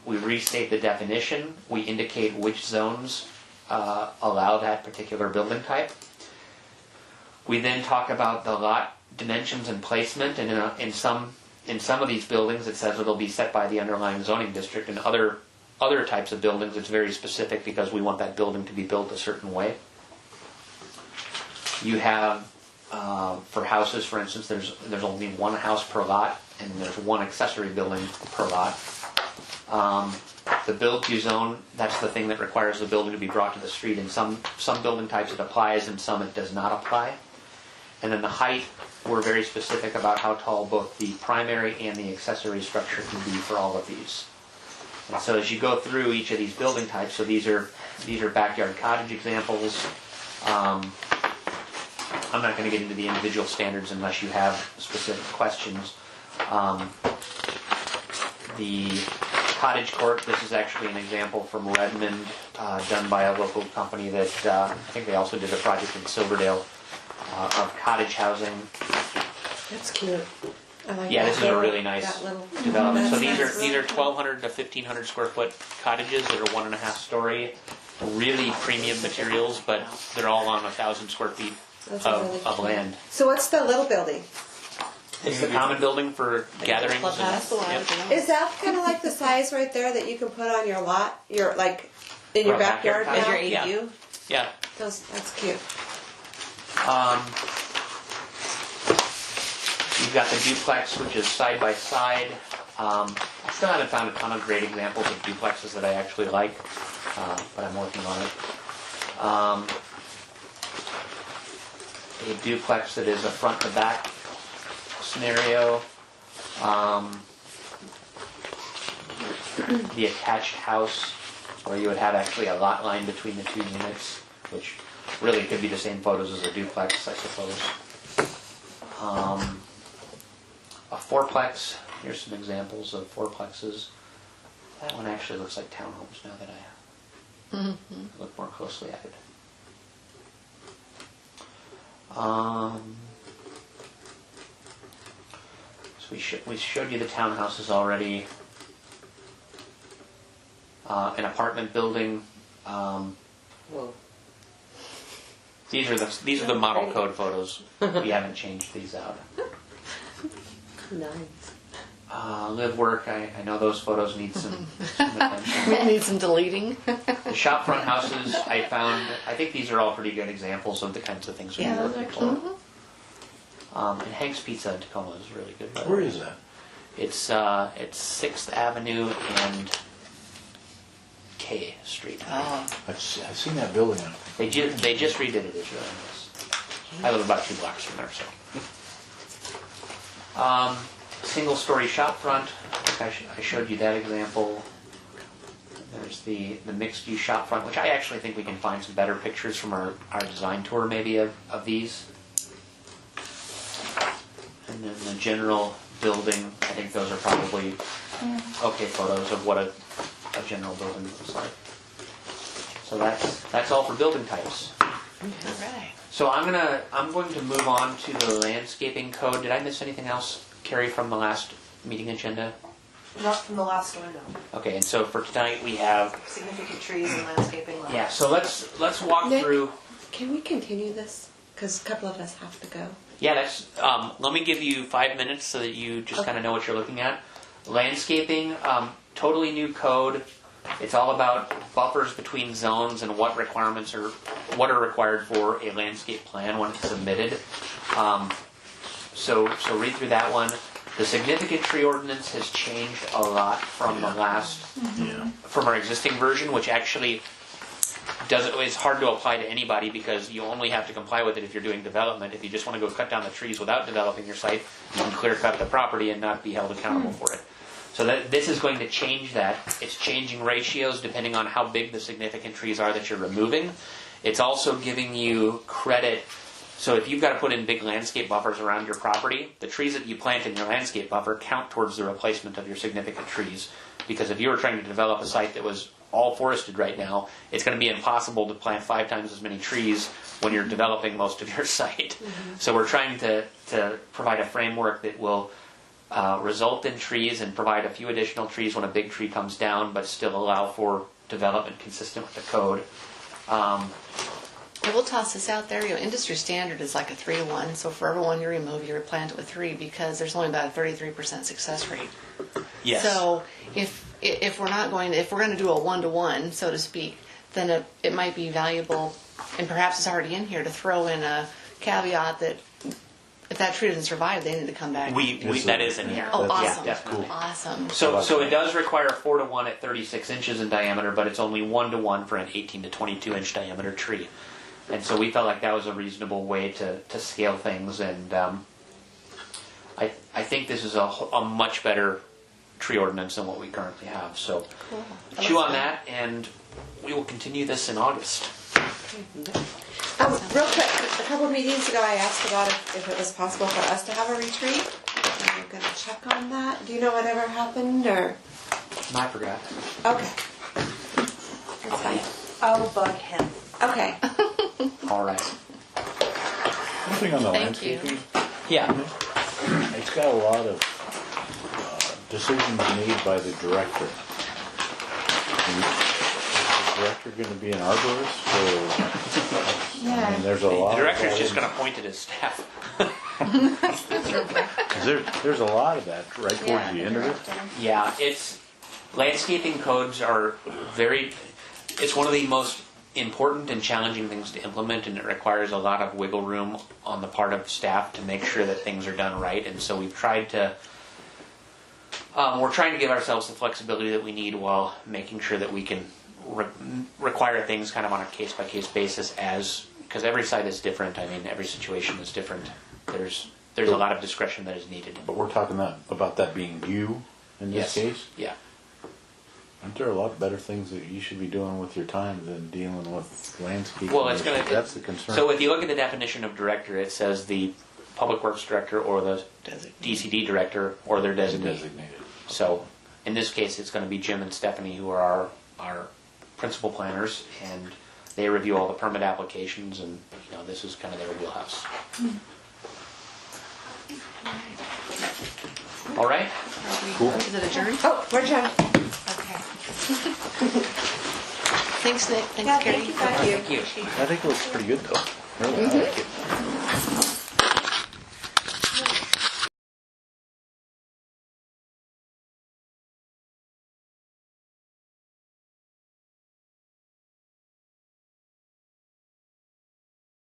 We restate the definition. We indicate which zones allow that particular building type. We then talk about the lot dimensions and placement, and in some of these buildings it says it'll be set by the underlying zoning district. In other types of buildings it's very specific because we want that building to be built a certain way. You have, for houses, for instance, there's only one house per lot, and there's one accessory building per lot. The build-to zone, that's the thing that requires the building to be brought to the street. In some building types it applies, and some it does not apply. And then the height, we're very specific about how tall both the primary and the accessory structure can be for all of these. And so as you go through each of these building types, so these are backyard cottage examples. I'm not going to get into the individual standards unless you have specific questions. The cottage court, this is actually an example from Redmond, done by a local company that I think they also did a project in Silverdale of cottage housing. That's cute. I like Yeah, that this is a little- really nice that little- development. So That's these are 1,200 to 1,500 square foot cottages that are 1.5 story. Really premium materials, but they're all on 1,000 square feet Those are really of cute. land. So what's the little building? It's the common building for gatherings. Clubhouse, a lot Yep. of them. Is that kind of like the size right there that you can put on your lot? Your like in your For a backyard backyard Is now? your Yeah. ADU? Yeah. That's cute. You've got the duplex, which is side by side. I still haven't found a ton of great examples of duplexes that I actually like, but I'm working on it. A duplex that is a front to back scenario. The attached house, where you would have actually a lot line between the two units, which really could be the same photos as a duplex, I suppose. A fourplex, here's some examples of fourplexes. That one actually looks like townhomes now that I look more closely at it. So we showed you the townhouses already. An apartment building. Whoa. These are the model code photos. We haven't changed these out. Nice. Live work. I know those photos need some attention. Need some deleting. The shop front houses I found. I think these are all pretty good examples of the kinds of things we're Yeah, looking those for. And Hank's Pizza in Tacoma is really good. by the Where way. is that? It's 6th Avenue and K Street. Oh, I've seen that building. I think. They just redid it. It's really nice. I live about 2 blocks from there, so. Single story shop front. I showed you that example. There's the mixed use shop front, which I actually think we can find some better pictures from our design tour maybe of these. And then the general building, I think those are probably okay photos of what a general building looks like. So that's all for building types. all right. So I'm going to move on to the landscaping code. Did I miss anything else, Carrie, from the last meeting agenda? Not from the last one, no. Okay, and so for tonight we have Significant trees and landscaping. yeah. So let's walk Nick? through. Can we continue this? Because a couple of us have to go. Yeah, that's. Let me give you 5 minutes so that you just kind of know what you're looking at. Landscaping, totally new code. It's all about buffers between zones and what requirements are required for a landscape plan when it's submitted. So read through that one. The significant tree ordinance has changed a lot from the last, from our existing version, which actually it's hard to apply to anybody because you only have to comply with it if you're doing development. If you just want to go cut down the trees without developing your site, you can clear cut the property and not be held accountable for it. So this is going to change that. It's changing ratios depending on how big the significant trees are that you're removing. It's also giving you credit. So if you've got to put in big landscape buffers around your property, the trees that you plant in your landscape buffer count towards the replacement of your significant trees. Because if you were trying to develop a site that was all forested right now, it's going to be impossible to plant 5 times as many trees when you're developing most of your site. So we're trying to provide a framework that will result in trees and provide a few additional trees when a big tree comes down, but still allow for development consistent with the code. I will toss this out there. Industry standard is like a 3-to-1. So for every one you remove, you replant it with 3 because there's only about a 33% success rate. Yes. So if we're not going, if we're going to do a 1-to-1, so to speak, then it might be valuable, and perhaps it's already in here, to throw in a caveat that if that tree doesn't survive, they need to come back. That is in here. Oh, That's- awesome! yeah, cool. Awesome. So it does require 4-to-1 at 36 inches in diameter, but it's only 1-to-1 for an 18 to 22 inch diameter tree. And so we felt like that was a reasonable way to scale things, and I think this is a much better tree ordinance than what we currently have. So Cool. chew on that, and we will continue this in August. Real quick, a couple meetings ago I asked about if it was possible for us to have a retreat. I'm going to check on that. Do you know whatever happened or? I forgot. Okay. That's fine. I'll bug him. Okay. All right. Moving on the Thank you. landscaping, Yeah. it's got a lot of decisions made by the director. Is the director going to be an arborist, or, I mean, there's a lot. The director's of just going to point at his staff. There's a lot of that right towards the end of it. Yeah, landscaping codes are it's one of the most important and challenging things to implement, and it requires a lot of wiggle room on the part of staff to make sure that things are done right. And so we've tried to, we're trying to give ourselves the flexibility that we need while making sure that we can require things kind of on a case-by-case basis, because every site is different. I mean, every situation is different. There's a lot of discretion that is needed. But we're talking about that being you in this case. Yeah. Aren't there a lot better things that you should be doing with your time than dealing with landscaping? Well, it's going to. That's the concern. So if you look at the definition of director, it says the public works director or the DCD director or their designee. Designated. So in this case, it's going to be Jim and Stephanie who are our principal planners, and they review all the permit applications, and this is kind of their wheelhouse. All right. Cool. Is it adjourned? Oh, we're done. Okay. Thanks, Nick. Thanks, Yeah, Carrie. thank you. Thank you. I think it looks pretty good though. Really, I like it.